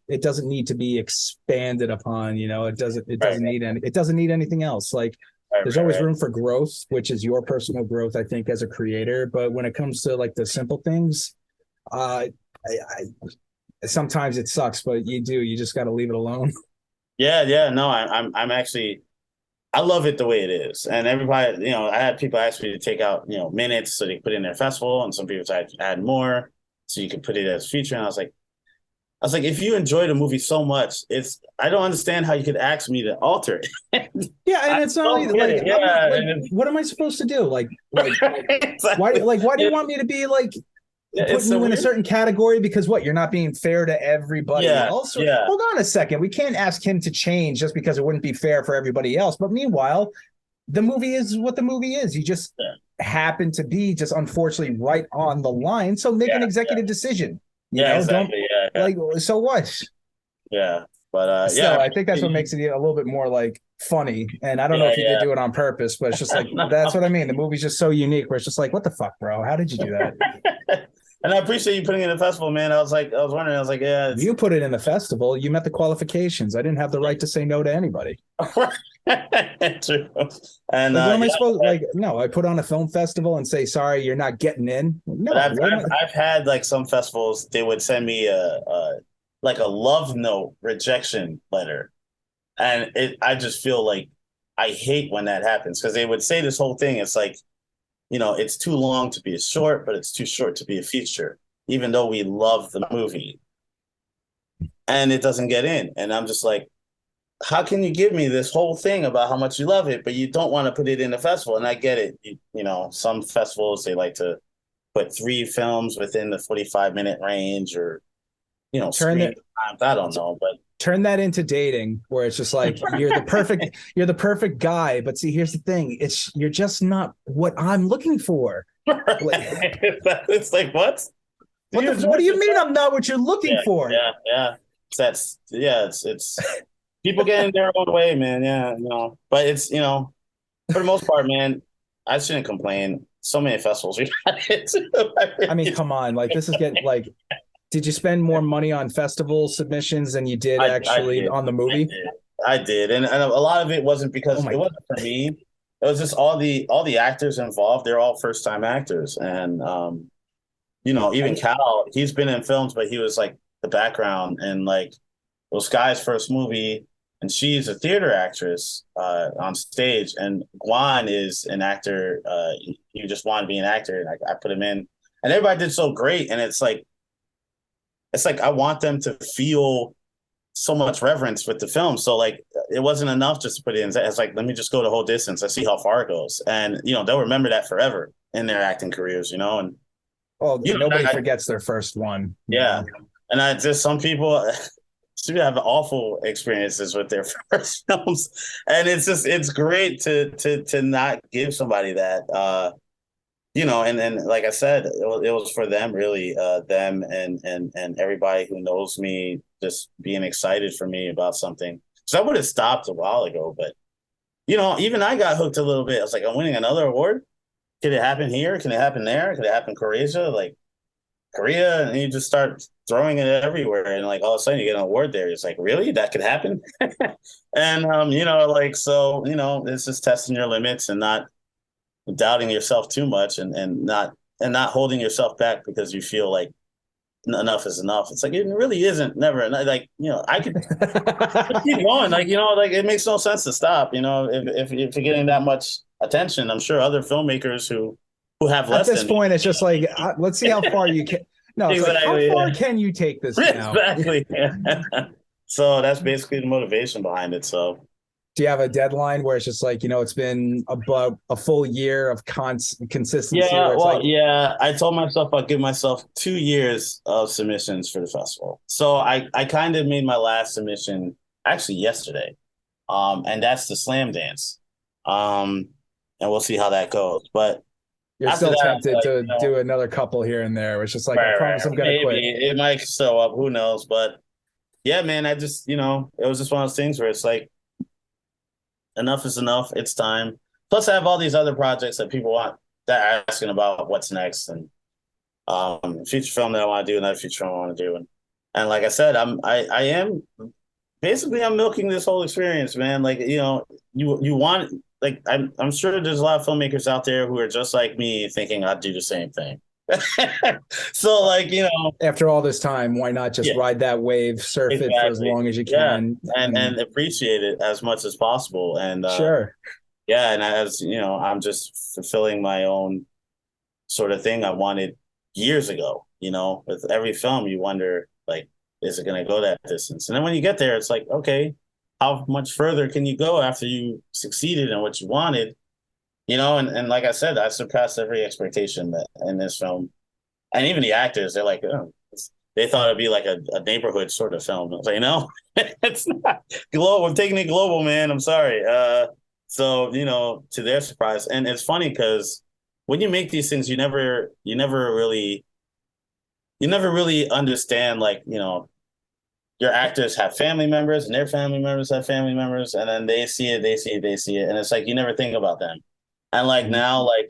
it doesn't need to be expanded upon. It right, doesn't it doesn't need anything else. Like right, there's right, always right. room for growth, which is your personal growth, I think, as a creator. But when it comes to like the simple things uh, sometimes it sucks, but you just got to leave it alone. Yeah, yeah. No, I'm actually I love it the way it is. And everybody, I had people ask me to take out, minutes so they could put it in their festival, and some people said add more so you could put it as feature. And I was like, if you enjoy the movie so much, I don't understand how you could ask me to alter it. Yeah, and I it's not don't only get like it. I'm not Yeah, like and what am I supposed to do? Like exactly. why do you It- want me to be like it's putting a you in a weird. certain category because what you're not being fair to everybody Yeah, else? Or, yeah, hold on a second, we can't ask him to change just because it wouldn't be fair for everybody else. But meanwhile, the movie is what the movie is. You just yeah, happen to be just unfortunately right on the line. So make yeah, an yeah, executive decision. yeah, Don't exactly. Yeah, yeah, like so what? yeah. But yeah, Still, I think that's what makes it a little bit more like funny. And I don't know yeah, if you did do it on purpose, but it's just like that's what I mean. The movie's just so unique where it's just like, what the fuck, bro? How did you do that? yeah. And I appreciate you putting it in the festival, man. I was wondering, I was like, yeah, You put it in the festival, you met the qualifications. I didn't have the right to say no to anybody. true. And Like, what am I yeah, supposed like? No, I put on a film festival and say, sorry, you're not getting in. but No, I've, what am I've I? I've had like some festivals, they would send me a like a love note rejection letter, and I just feel like I hate when that happens because they would say this whole thing. It's like, it's too long to be a short, but it's too short to be a feature, even though we love the movie, and it doesn't get in, and I'm just like, how can you give me this whole thing about how much you love it, but you don't want to put it in the festival? And I get it. Some festivals, they like to put three films within the 45-minute range, or, Turn screen that times. I don't know, but turn that into dating where it's just like you're the perfect guy. But see, here's the thing. You're just not what I'm looking for. Like, it's like, what? Do you enjoy what do you mean yourself? I'm not what you're looking Yeah, for? yeah, yeah. It's people getting their own way, man. Yeah, but for the most part, man, I shouldn't complain. So many festivals we've had it. I mean, come on. Like this is getting like did you spend more money on festival submissions than you did I actually did. on the I movie? did. I did. And a lot of it wasn't Oh because it my wasn't for me. It was just all the actors involved. They're all first time actors. And even I, Cal, he's been in films, but he was like the background, and like it was Sky's first movie. and she's a theater actress on stage, and Guan is an actor. He just wanted to be an actor, and I put him in, and everybody did so great. And it's like I want them to feel so much reverence with the film. So like it wasn't enough just to put it in. It's like, let me just go the whole distance. I see how far it goes. And they'll remember that forever in their acting careers, and Well, nobody forgets their first one. Yeah. And I just some people have awful experiences with their first films. And it's great to not give somebody that and like I said, it was for them really, them and everybody who knows me just being excited for me about something. So I would have stopped a while ago, but even I got hooked a little bit. I was like, I'm winning another award. Could it happen here? Can it happen there? Could it happen in Croatia? Like Korea? And you just start throwing it everywhere. And like all of a sudden you get an award there. It's like, really? That could happen? And it's just testing your limits and not doubting yourself too much and not holding yourself back because you feel like enough is enough. It's like it really isn't never. Like I could keep going. Like like it makes no sense to stop. If you're getting that much attention, I'm sure other filmmakers who have less. At this point, it's just like let's see how far you can. No, it's exactly, like how far can you take this now? Exactly. So that's basically the motivation behind it. So. Do you have a deadline where it's just like, it's been about a full year of consistency? Yeah, yeah. I told myself I'll give myself 2 years of submissions for the festival. So I kind of made my last submission actually yesterday. And that's the slam dance. And we'll see how that goes. But you're still tempted to do another couple here and there. It's just like, I promise I'm going to quit. It might show up. Who knows? But yeah, man, I just, it was just one of those things where it's like, enough is enough. It's time. Plus, I have all these other projects that people want that are asking about what's next and feature film that I want to do, another feature film I want to do, and like I said, I am basically I'm milking this whole experience, man. Like you want like I'm sure there's a lot of filmmakers out there who are just like me, thinking I'd do the same thing. So like after all this time, why not just ride that wave, surf it for as long as you can, and appreciate it as much as possible. And sure, and as I'm just fulfilling my own sort of thing I wanted years ago. With every film, you wonder like, is it going to go that distance? And then when you get there, it's like, okay, how much further can you go after you succeeded in what you wanted? And like I said, I surpassed every expectation that in this film. And even the actors, they're like, oh, they thought it'd be like a neighborhood sort of film. I was like, no, it's not global. We're taking it global, man. I'm sorry. So, to their surprise. And it's funny because when you make these things, you never really understand, like, your actors have family members and their family members have family members. And then they see it. And it's like, you never think about them. And like now, like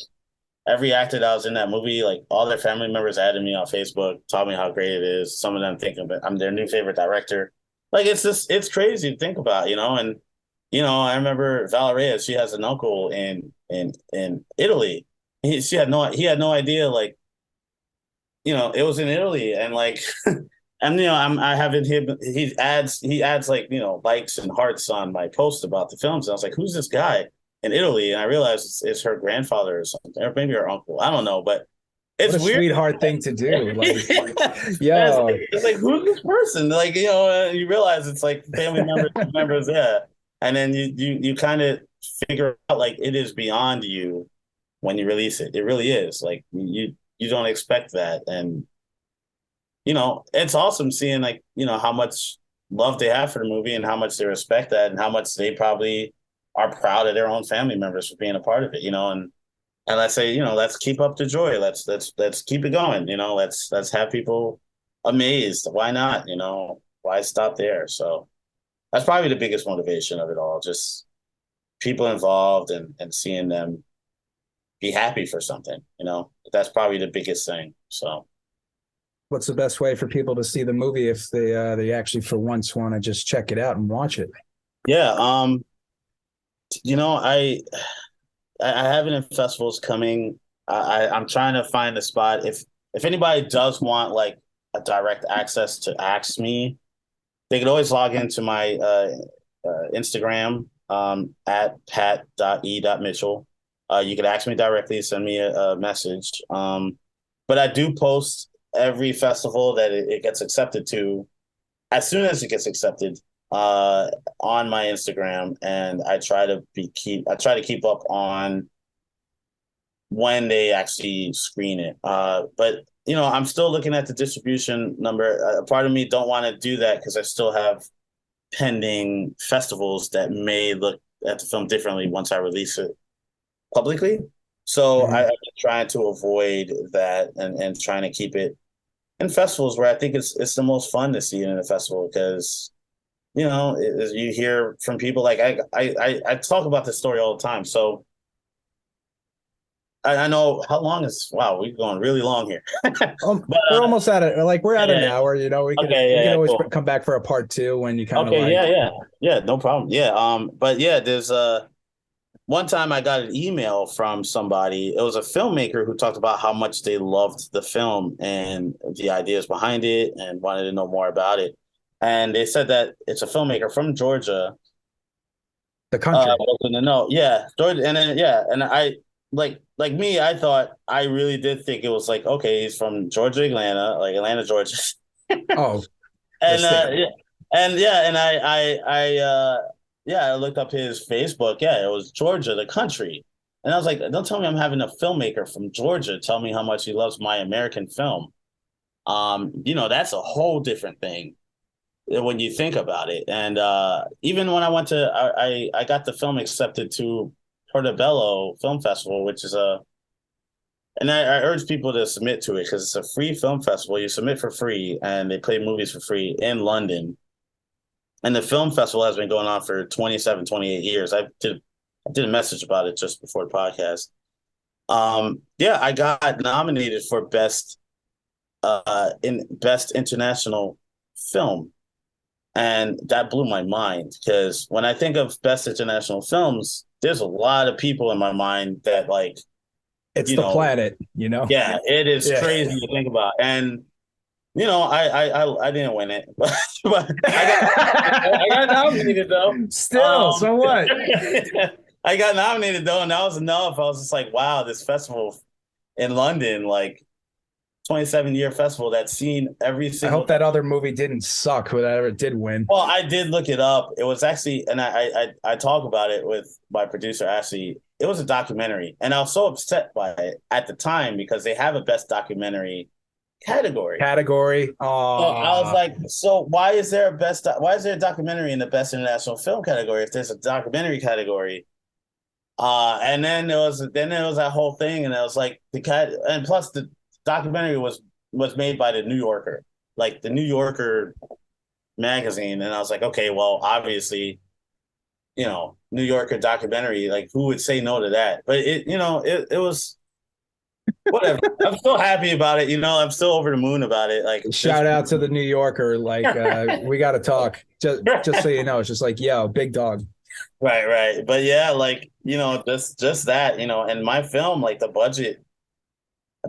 every actor that was in that movie, like all their family members added me on Facebook, told me how great it is. Some of them think of it. I'm their new favorite director. Like it's crazy to think about, And I remember Valeria. She has an uncle in Italy. He had no idea. Like, it was in Italy, and like, and I haven't him. He adds like likes and hearts on my post about the films. And I was like, who's this guy in Italy? And I realized it's her grandfather or something, or maybe her uncle. I don't know, but it's what a weird. Sweetheart thing to do. Like, it's like who's this person? Like you realize it's like family members, yeah. And then you kind of figure out like it is beyond you when you release it. It really is. Like you don't expect that, and it's awesome seeing like how much love they have for the movie and how much they respect that and how much they probably are proud of their own family members for being a part of it, and I say, let's keep up the joy. Let's keep it going. Let's have people amazed. Why not? Why stop there? So that's probably the biggest motivation of it all. Just people involved and seeing them be happy for something, that's probably the biggest thing. So what's the best way for people to see the movie if they actually for once want to just check it out and watch it? Yeah. I have it in festivals coming. I'm trying to find a spot. If anybody does want like a direct access to Ask Me, they could always log into my Instagram at pat.e.mitchell. You could ask me directly, send me a message. But I do post every festival that it gets accepted to as soon as it gets accepted on my Instagram, and I try to keep up on when they actually screen it. But I'm still looking at the distribution number. Part of me don't want to do that because I still have pending festivals that may look at the film differently once I release it publicly. So Mhm. I've been trying to avoid that and trying to keep it in festivals where I think it's the most fun to see it in a festival because you hear from people like I talk about this story all the time. So I know how long is wow, we're going really long here. But We're almost at it. Like we're at an yeah, hour. okay, We could yeah, always cool. come back for a part two when you kind of Okay, like. yeah, no problem. Yeah, but yeah, there's one time I got an email from somebody. It was a filmmaker who talked about how much they loved the film and the ideas behind it and wanted to know more about it. And they said that it's a filmmaker from Georgia. The country. Was in the know. Yeah, Georgia, and then yeah, and I like me. I thought I really did think it was like okay, he's from Georgia, Atlanta, like Atlanta, Georgia, Oh, the and state. yeah, and I looked up his Facebook. Yeah, it was Georgia, the country, and I was like, don't tell me I'm having a filmmaker from Georgia tell me how much he loves my American film. That's a whole different thing when you think about it. And even when I went to, I got the film accepted to Portobello Film Festival, which is and I urge people to submit to it because it's a free film festival. You submit for free, and they play movies for free in London. And the film festival has been going on for 27, 28 years. I did a message about it just before the podcast. Yeah, I got nominated for best international film. And that blew my mind because when I think of best international films, there's a lot of people in my mind that like, It's you the know, planet. You know. yeah, it is Yeah. crazy to think about. And I didn't win it, but I got nominated though. Still, so what? I got nominated though, and that was enough. I was just like, wow, this festival in London, like 27-year festival that's seen every I single. hope that other movie didn't suck. Whoever did win. Well, I did look it up. It was actually, and I talk about it with my producer Ashley. It was a documentary, and I was so upset by it at the time because they have a best documentary category. Category. So I was Oh, like, so why is there a documentary in the best international film category if there's a documentary category? And then there was that whole thing, and I was like and plus the documentary was made by the New Yorker, like the New Yorker magazine, and I was like, okay, well, obviously, New Yorker documentary, like who would say no to that? But it was whatever. I'm still happy about it. I'm still over the moon about it. Like shout out to the New Yorker. Like, we got to talk. Just so you know, it's just like, yo, big dog. right. But yeah, like, just that, and my film, like the budget,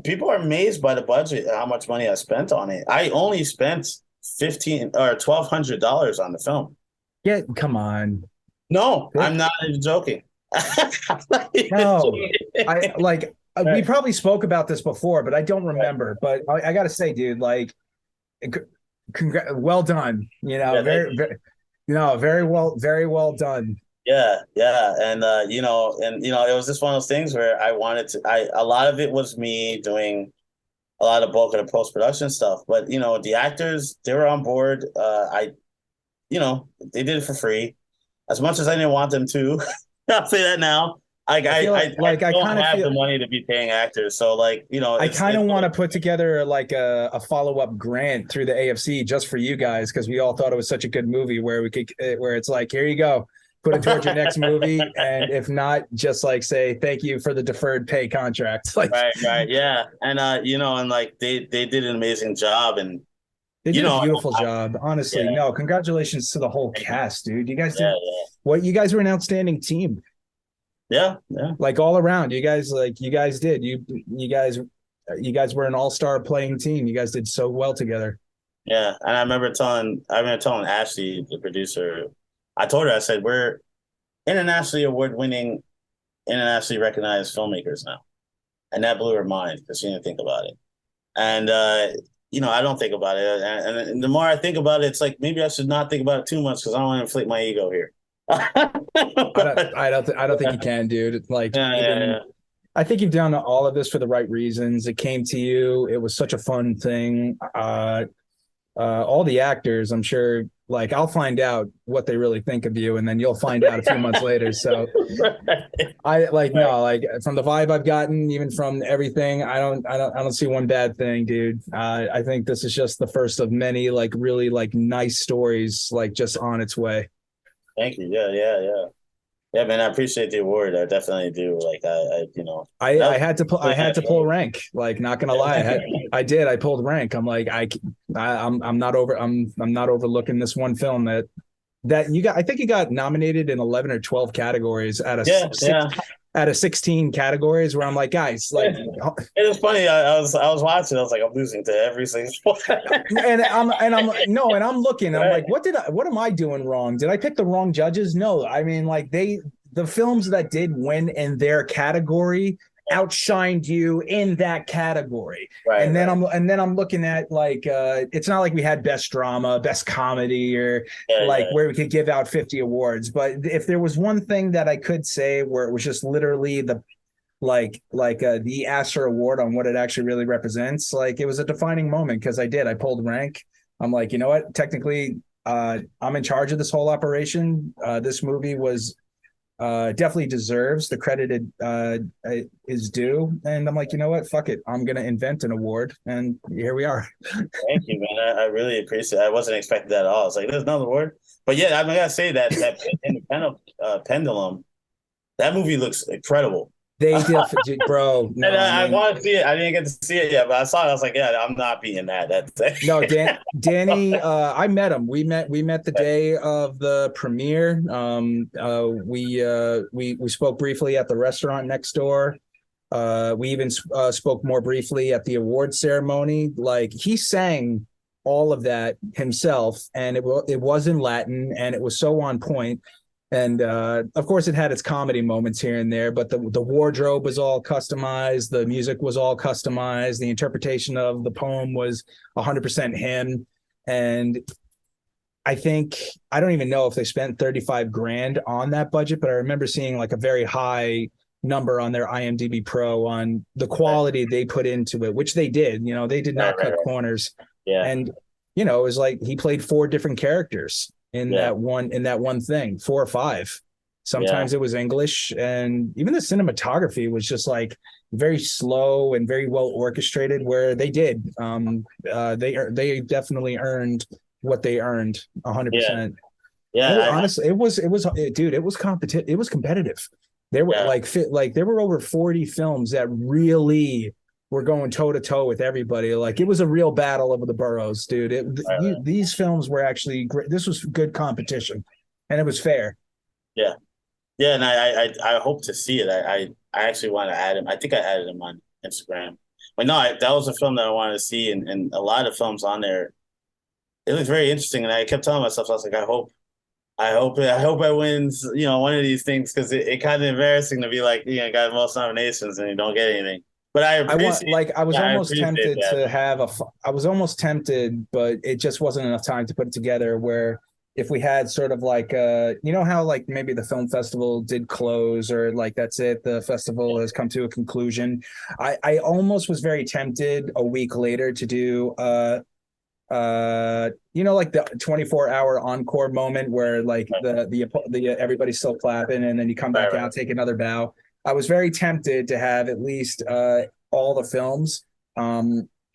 people are amazed by the budget, how much money I spent on it. I only spent 15 or $1,200 on the film. Yeah, come on. No, I'm not even joking. No, I like. We probably spoke about this before, but I don't remember. But I got to say, dude, like, well done. Yeah, Very well done. yeah, and it was just one of those things where I wanted to. A lot of it was me doing a lot of bulk of the post production stuff, but the actors, they were on board. They did it for free, as much as I didn't want them to. I'll say that now. Like I feel I I don't kind of have feel the money to be paying actors, so like I it's kind of want to put together like a follow up grant through the AFC just for you guys because we all thought it was such a good movie where it's like, here you go, put it towards your next movie, and if not, just like say thank you for the deferred pay contract. Like, right, yeah, and and like they did an amazing job, and they you did a know, beautiful job, honestly. yeah, No, congratulations to the whole cast, dude. You guys did yeah, you guys were an outstanding team, yeah. like all around. You guys did you guys were an all-star playing team. You guys did so well together. Yeah, and I remember telling Ashley, the producer, I told her, I said, we're internationally award-winning, internationally recognized filmmakers now. And that blew her mind because she didn't think about it. And, I don't think about it. And the more I think about it, it's like, maybe I should not think about it too much because I don't want to inflate my ego here. I don't think you can, dude. It's like, Yeah. I think you've done all of this for the right reasons. It came to you. It was such a fun thing. All the actors, I'm sure, like, I'll find out what they really think of you, and then you'll find out a few months later. So I like, no, like, from the vibe I've gotten, even from everything, I don't see one bad thing, dude. I think this is just the first of many, like, really, like, nice stories, like, just on its way. Thank you. Yeah. Yeah, man, I appreciate the award. I definitely do. Like, I had to pull rank. Like, not gonna lie, I pulled rank. I'm like, I'm not overlooking this one film that you got. I think you got nominated in 11 or 12 categories out of 16 categories. Where I'm like, guys, like, it was funny. I was watching. I was like, I'm losing to every single one. and I'm looking. I'm like, what am I doing wrong? Did I pick the wrong judges? No, I mean, like, the films that did win in their category outshined you in that category. Right, and then right. I'm looking at, like, it's not like we had best drama, best comedy, or where we could give out 50 awards. But if there was one thing that I could say where it was just literally the Astor Award on what it actually really represents, like, it was a defining moment because I pulled rank. I'm like, you know what? Technically, I'm in charge of this whole operation. This movie was definitely deserves the credit it is due. And I'm like, you know what? Fuck it. I'm gonna invent an award, and here we are. Thank you, man. I really appreciate it. I wasn't expecting that at all. I was like, there's another award. But yeah, I gotta say that Pendulum, that movie looks incredible. They did, bro. No, And I want to see it. I didn't get to see it yet, but I saw it. I was like, yeah, I'm not beating that. No, Danny, I met him. We met the day of the premiere. We spoke briefly at the restaurant next door. We even spoke more briefly at the award ceremony. Like, he sang all of that himself, and it was in Latin, and it was so on point. And of course, it had its comedy moments here and there, but the wardrobe was all customized. The music was all customized. The interpretation of the poem was 100% him. And I don't even know if they spent 35 grand on that budget, but I remember seeing, like, a very high number on their IMDb Pro on the quality they put into it, which they did. They did not cut corners. Yeah. And, it was like he played 4 different characters in that one thing, 4 or 5. Sometimes it was English, and even the cinematography was just, like, very slow and very well orchestrated, where they did. They definitely earned what they earned 100%. Yeah. Honestly, it was dude, it was competitive. It was competitive. There were there were over 40 films that really were going toe to toe with everybody. Like, it was a real battle over the boroughs, dude. These films were actually great. This was good competition, and it was fair. Yeah. And I hope to see it. I actually want to add him. I think I added him on Instagram. But no, that was a film that I wanted to see, and a lot of films on there. It looked very interesting, and I kept telling myself, I was like, I hope I win, one of these things, because it kind of embarrassing to be like, got most nominations and you don't get anything. But I was almost tempted, but it just wasn't enough time to put it together. Where if we had sort of like, how, like, maybe the film festival did close, or, like, that's it, the festival has come to a conclusion. I almost was very tempted a week later to do like the 24-hour encore moment where, like, the everybody's still clapping, and then you come back out, take another bow. I was very tempted to have at least all the films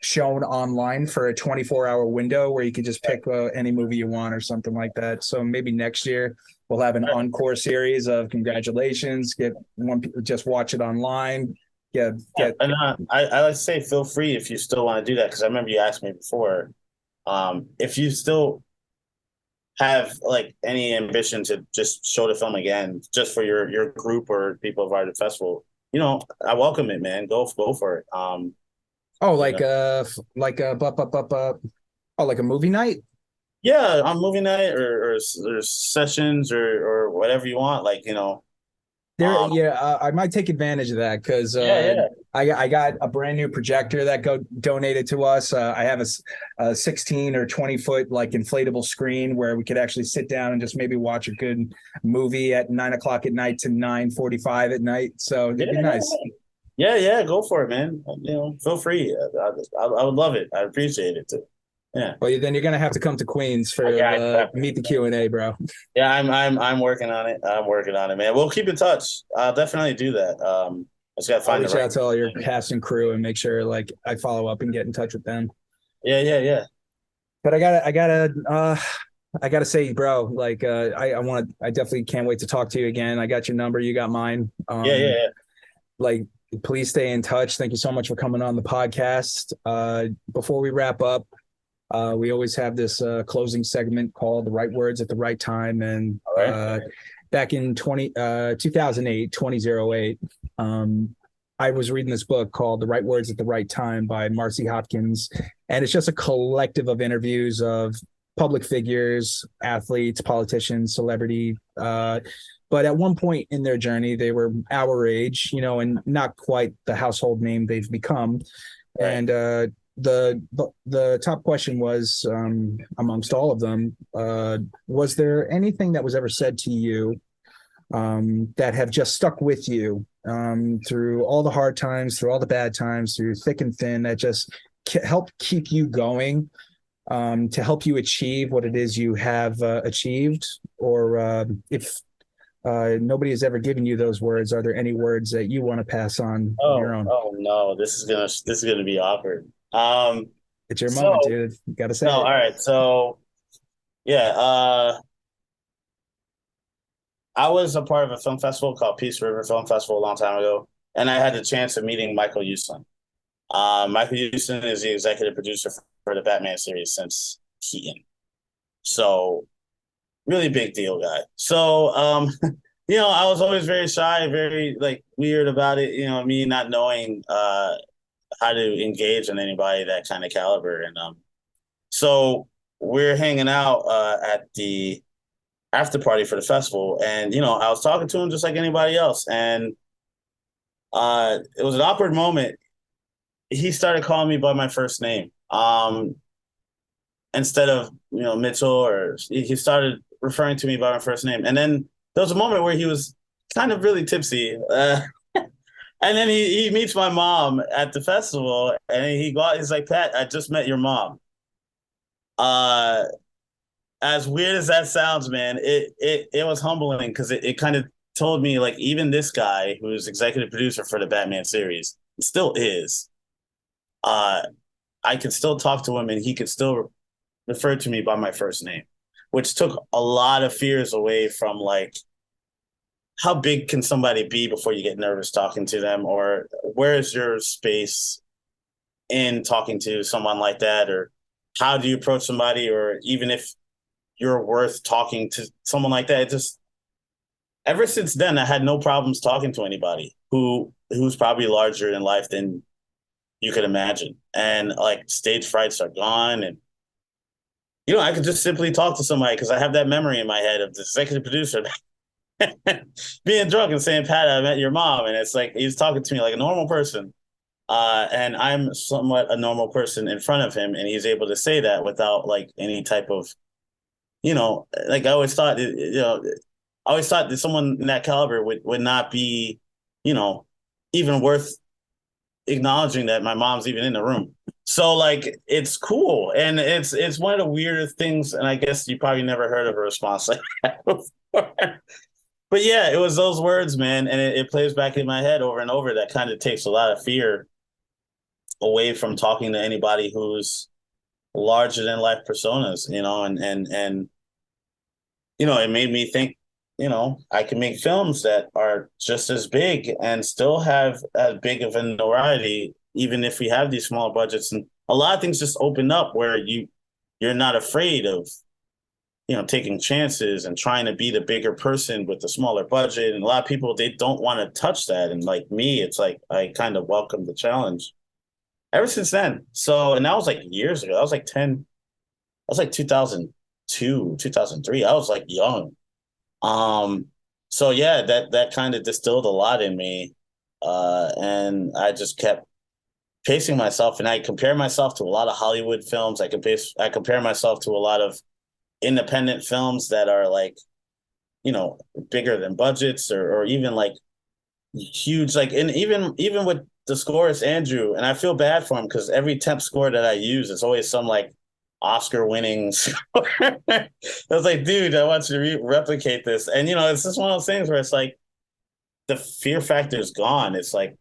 shown online for a 24-hour window where you could just pick any movie you want or something like that. So maybe next year we'll have an encore series of congratulations. Just watch it online. And I like to say, feel free if you still want to do that, because I remember you asked me before. If you still have, like, any ambition to just show the film again, just for your group or people of the festival, I welcome it, man. Go for it. Like a movie night. Yeah, on movie night or sessions or whatever you want. Like, There, um, yeah, I might take advantage of that because yeah, yeah. I got a brand new projector that go donated to us. I have a 16 or 20 foot like inflatable screen where we could actually sit down and just maybe watch a good movie at 9 o'clock at night to 9:45 at night. So Yeah, it'd be yeah, nice. yeah, yeah. Go for it, man. Feel free. I would love it. I appreciate it too. Yeah. Well, then you're gonna have to come to Queens for Yeah, the Meet the Q&A, bro. yeah. I'm working on it. I'm working on it, man. We'll keep in touch. I'll definitely do that. I just gotta I'll find the reach right. out to all your cast and crew and make sure like I follow up and get in touch with them. Yeah, yeah, yeah, But I gotta say, bro, like I definitely can't wait to talk to you again. I got your number, you got mine. yeah, yeah, yeah. Like please stay in touch. Thank you so much for coming on the podcast. Before we wrap up, we always have this closing segment called The Right Words at the Right Time. And All right. back in 2008, 2008, I was reading this book called The Right Words at the Right Time by Marcy Hopkins. And it's just a collective of interviews of public figures, athletes, politicians, celebrity. But at one point in their journey, they were our age, and not quite the household name they've become. Right. And the top question was, amongst all of them, was there anything that was ever said to you that have just stuck with you through all the hard times, through all the bad times, through thick and thin, that just help keep you going, to help you achieve what it is you have achieved? Or if nobody has ever given you those words, are there any words that you want to pass on of your Oh, own? oh no, this is gonna be awkward. It's your moment, So dude. You got to no, say all it. right. So yeah, I was a part of a film festival called Peace River Film Festival a long time ago, and I had the chance of meeting Michael Uslan. Michael Uslan is the executive producer for the Batman series since Keaton. So really big deal guy. So I was always very shy, very like weird about it, me not knowing how to engage in anybody that kind of caliber. And so we're hanging out at the after party for the festival, and I was talking to him just like anybody else, and it was an awkward moment. He started calling me by my first name, instead of Mitchell, or he started referring to me by my first name, and then there was a moment where he was kind of really tipsy. And then he meets my mom at the festival, and he's like, Pat, I just met your mom. Uh, as weird as that sounds, man, it was humbling because it kind of told me like even this guy who's executive producer for the Batman series still is. Uh, I could still talk to him, and he could still refer to me by my first name, which took a lot of fears away from like how big can somebody be before you get nervous talking to them, or where is your space in talking to someone like that, or how do you approach somebody, or even if you're worth talking to someone like that. It just ever since then I had no problems talking to anybody who's probably larger in life than you could imagine. And like stage frights are gone, and I could just simply talk to somebody because I have that memory in my head of the executive producer being drunk and saying, Pat, I met your mom. And it's like he's talking to me like a normal person. And I'm somewhat a normal person in front of him, and he's able to say that without like any type of, like I always thought, I always thought that someone in that caliber would not be, you know, even worth acknowledging that my mom's even in the room. So like it's cool, and it's one of the weirdest things, and I guess you probably never heard of a response like that before. But yeah, it was those words, man, and it plays back in my head over and over. That kind of takes a lot of fear away from talking to anybody who's larger than life personas, and it made me think, I can make films that are just as big and still have as big of a notoriety, even if we have these small budgets. And a lot of things just open up where you're not afraid of, taking chances and trying to be the bigger person with the smaller budget. And a lot of people, they don't want to touch that. And like me, it's like I kind of welcome the challenge ever since then. So, and that was like years ago. That was like 2010. 2002, 2003. I was like young. So yeah, that kind of distilled a lot in me. And I just kept pacing myself, and I compare myself to a lot of Hollywood films. I compare myself to a lot of independent films that are like, bigger than budgets, or even like huge, like, and even with the scorist Andrew, and I feel bad for him because every temp score that I use is always some like Oscar winning score. I was like, dude, I want you to replicate this. And it's just one of those things where it's like the fear factor is gone. It's like,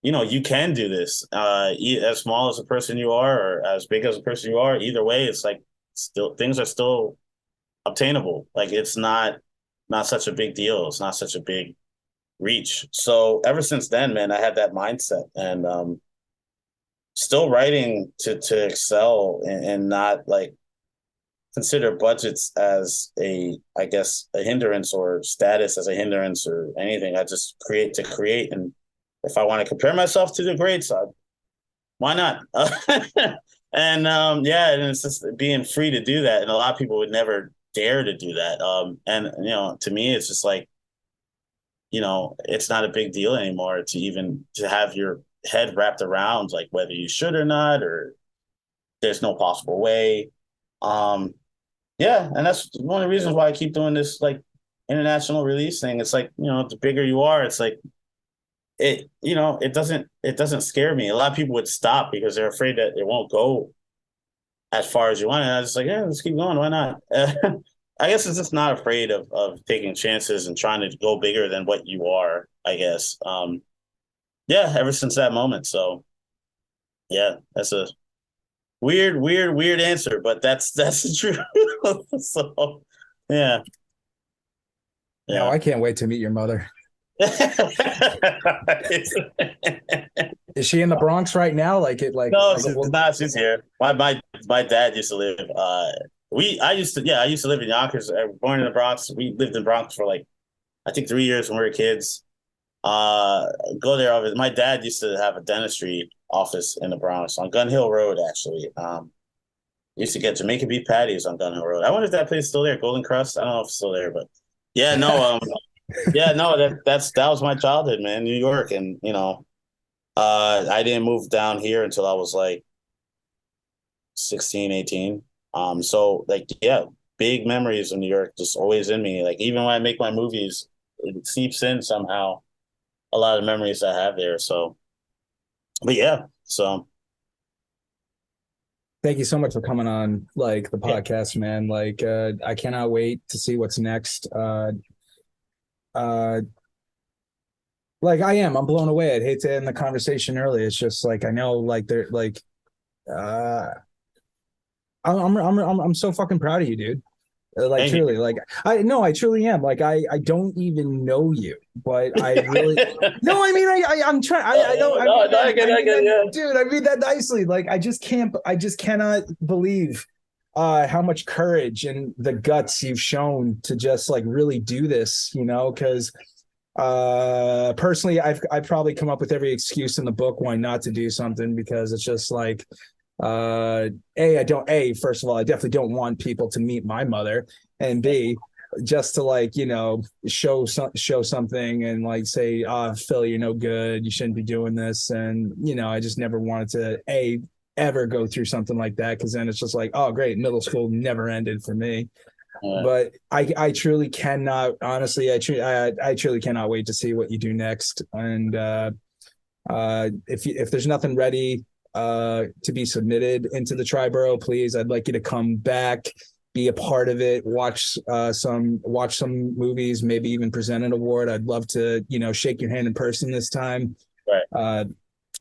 you can do this. As small as a person you are, or as big as a person you are, either way, it's like still things are still obtainable. Like it's not such a big deal. It's not such a big reach. So ever since then, man, I had that mindset, and still writing to excel, and not like consider budgets as I guess, a hindrance, or status as a hindrance, or anything. I just create to create. And if I want to compare myself to the greats, why not? And yeah, and it's just being free to do that. And a lot of people would never dare to do that. And to me, it's just like, it's not a big deal anymore to have your head wrapped around like whether you should or not, or there's no possible way. Yeah, and that's one of the reasons why I keep doing this like international release thing. It's like, the bigger you are, it's like it doesn't scare me. A lot of people would stop because they're afraid that it won't go as far as you want. And I was just like, yeah, let's keep going. Why not? I guess it's just not afraid of taking chances and trying to go bigger than what you are, I guess. Yeah, ever since that moment. So yeah, that's a weird answer, but that's the truth. So yeah. No, I can't wait to meet your mother. Is she in the Bronx right now? No, she's not. She's here. My dad used to live. I used to live in Yonkers. I was born in the Bronx. We lived in Bronx for like, I think 3 years when we were kids. Go there. My dad used to have a dentistry office in the Bronx on Gun Hill Road, actually. Used to get Jamaican beef patties on Gun Hill Road. I wonder if that place is still there, Golden Crust. I don't know if it's still there, but yeah, no, yeah, no, that was my childhood, man, New York. And I didn't move down here until I was like 16, 18. So like, yeah, big memories of New York just always in me. Like even when I make my movies, it seeps in somehow, a lot of memories I have there. So, but yeah, so. Thank you so much for coming on like the Yeah. podcast, man. Like I cannot wait to see what's next. I'm blown away. I'd hate to end the conversation early. It's just like I know like they're like uh I'm so fucking proud of you, dude. Like Thank truly, you. like I truly am. Like I don't even know you, but I really no. I mean, I'm trying. I don't. I No, mean no, that, I get I it, mean that, yeah. dude. I mean that nicely. Like I just can't. I just cannot believe how much courage and the guts you've shown to just like really do this. Because personally, I've probably come up with every excuse in the book why not to do something because it's just like first of all, I definitely don't want people to meet my mother, and B, just to like show something and like say, Phil, you're no good, you shouldn't be doing this. And I just never wanted to ever go through something like that, because then it's just like, oh great, middle school never ended for me. Yeah. But I truly cannot, honestly, I truly cannot wait to see what you do next. And if there's nothing ready to be submitted into the Triborough, please, I'd like you to come back, be a part of it, watch some movies, maybe even present an award. I'd love to shake your hand in person this time. Right.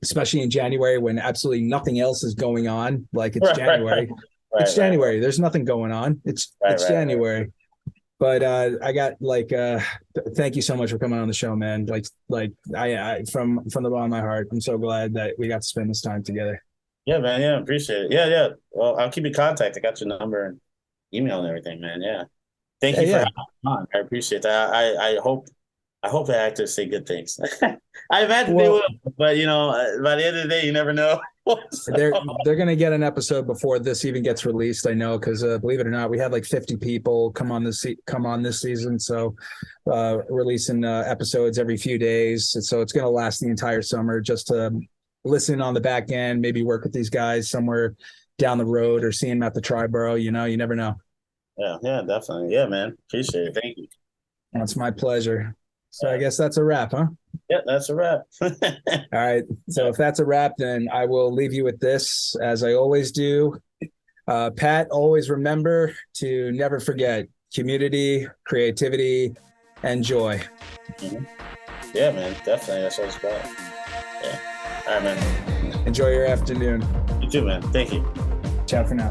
Especially in January when absolutely nothing else is going on. Like it's Right, January. right, It's January. right. There's nothing going on. It's Right. January. But I got thank you so much for coming on the show, man. Like I from the bottom of my heart, I'm so glad that we got to spend this time together. Yeah, man. Yeah, appreciate it. Yeah. Well, I'll keep in contact. I got your number and email and everything, man. Yeah. Thank you for Yeah. having me on. I appreciate that. I hope the actors say good things. I imagine they will, but by the end of the day, you never know. They're gonna get an episode before this even gets released. I know, because believe it or not, we had like 50 people come on this season. So releasing episodes every few days. So it's gonna last the entire summer just to listen on the back end, maybe work with these guys somewhere down the road or see them at the Triborough. You never know. Yeah, definitely. Yeah, man. Appreciate it. Thank you. It's my pleasure. So I guess that's a wrap, huh? Yeah, that's a wrap. All right. So if that's a wrap, then I will leave you with this, as I always do. Pat, always remember to never forget community, creativity, and joy. Mm-hmm. Yeah, man. Definitely. That's what it's about. Yeah. All right, man. Enjoy your afternoon. You too, man. Thank you. Ciao for now.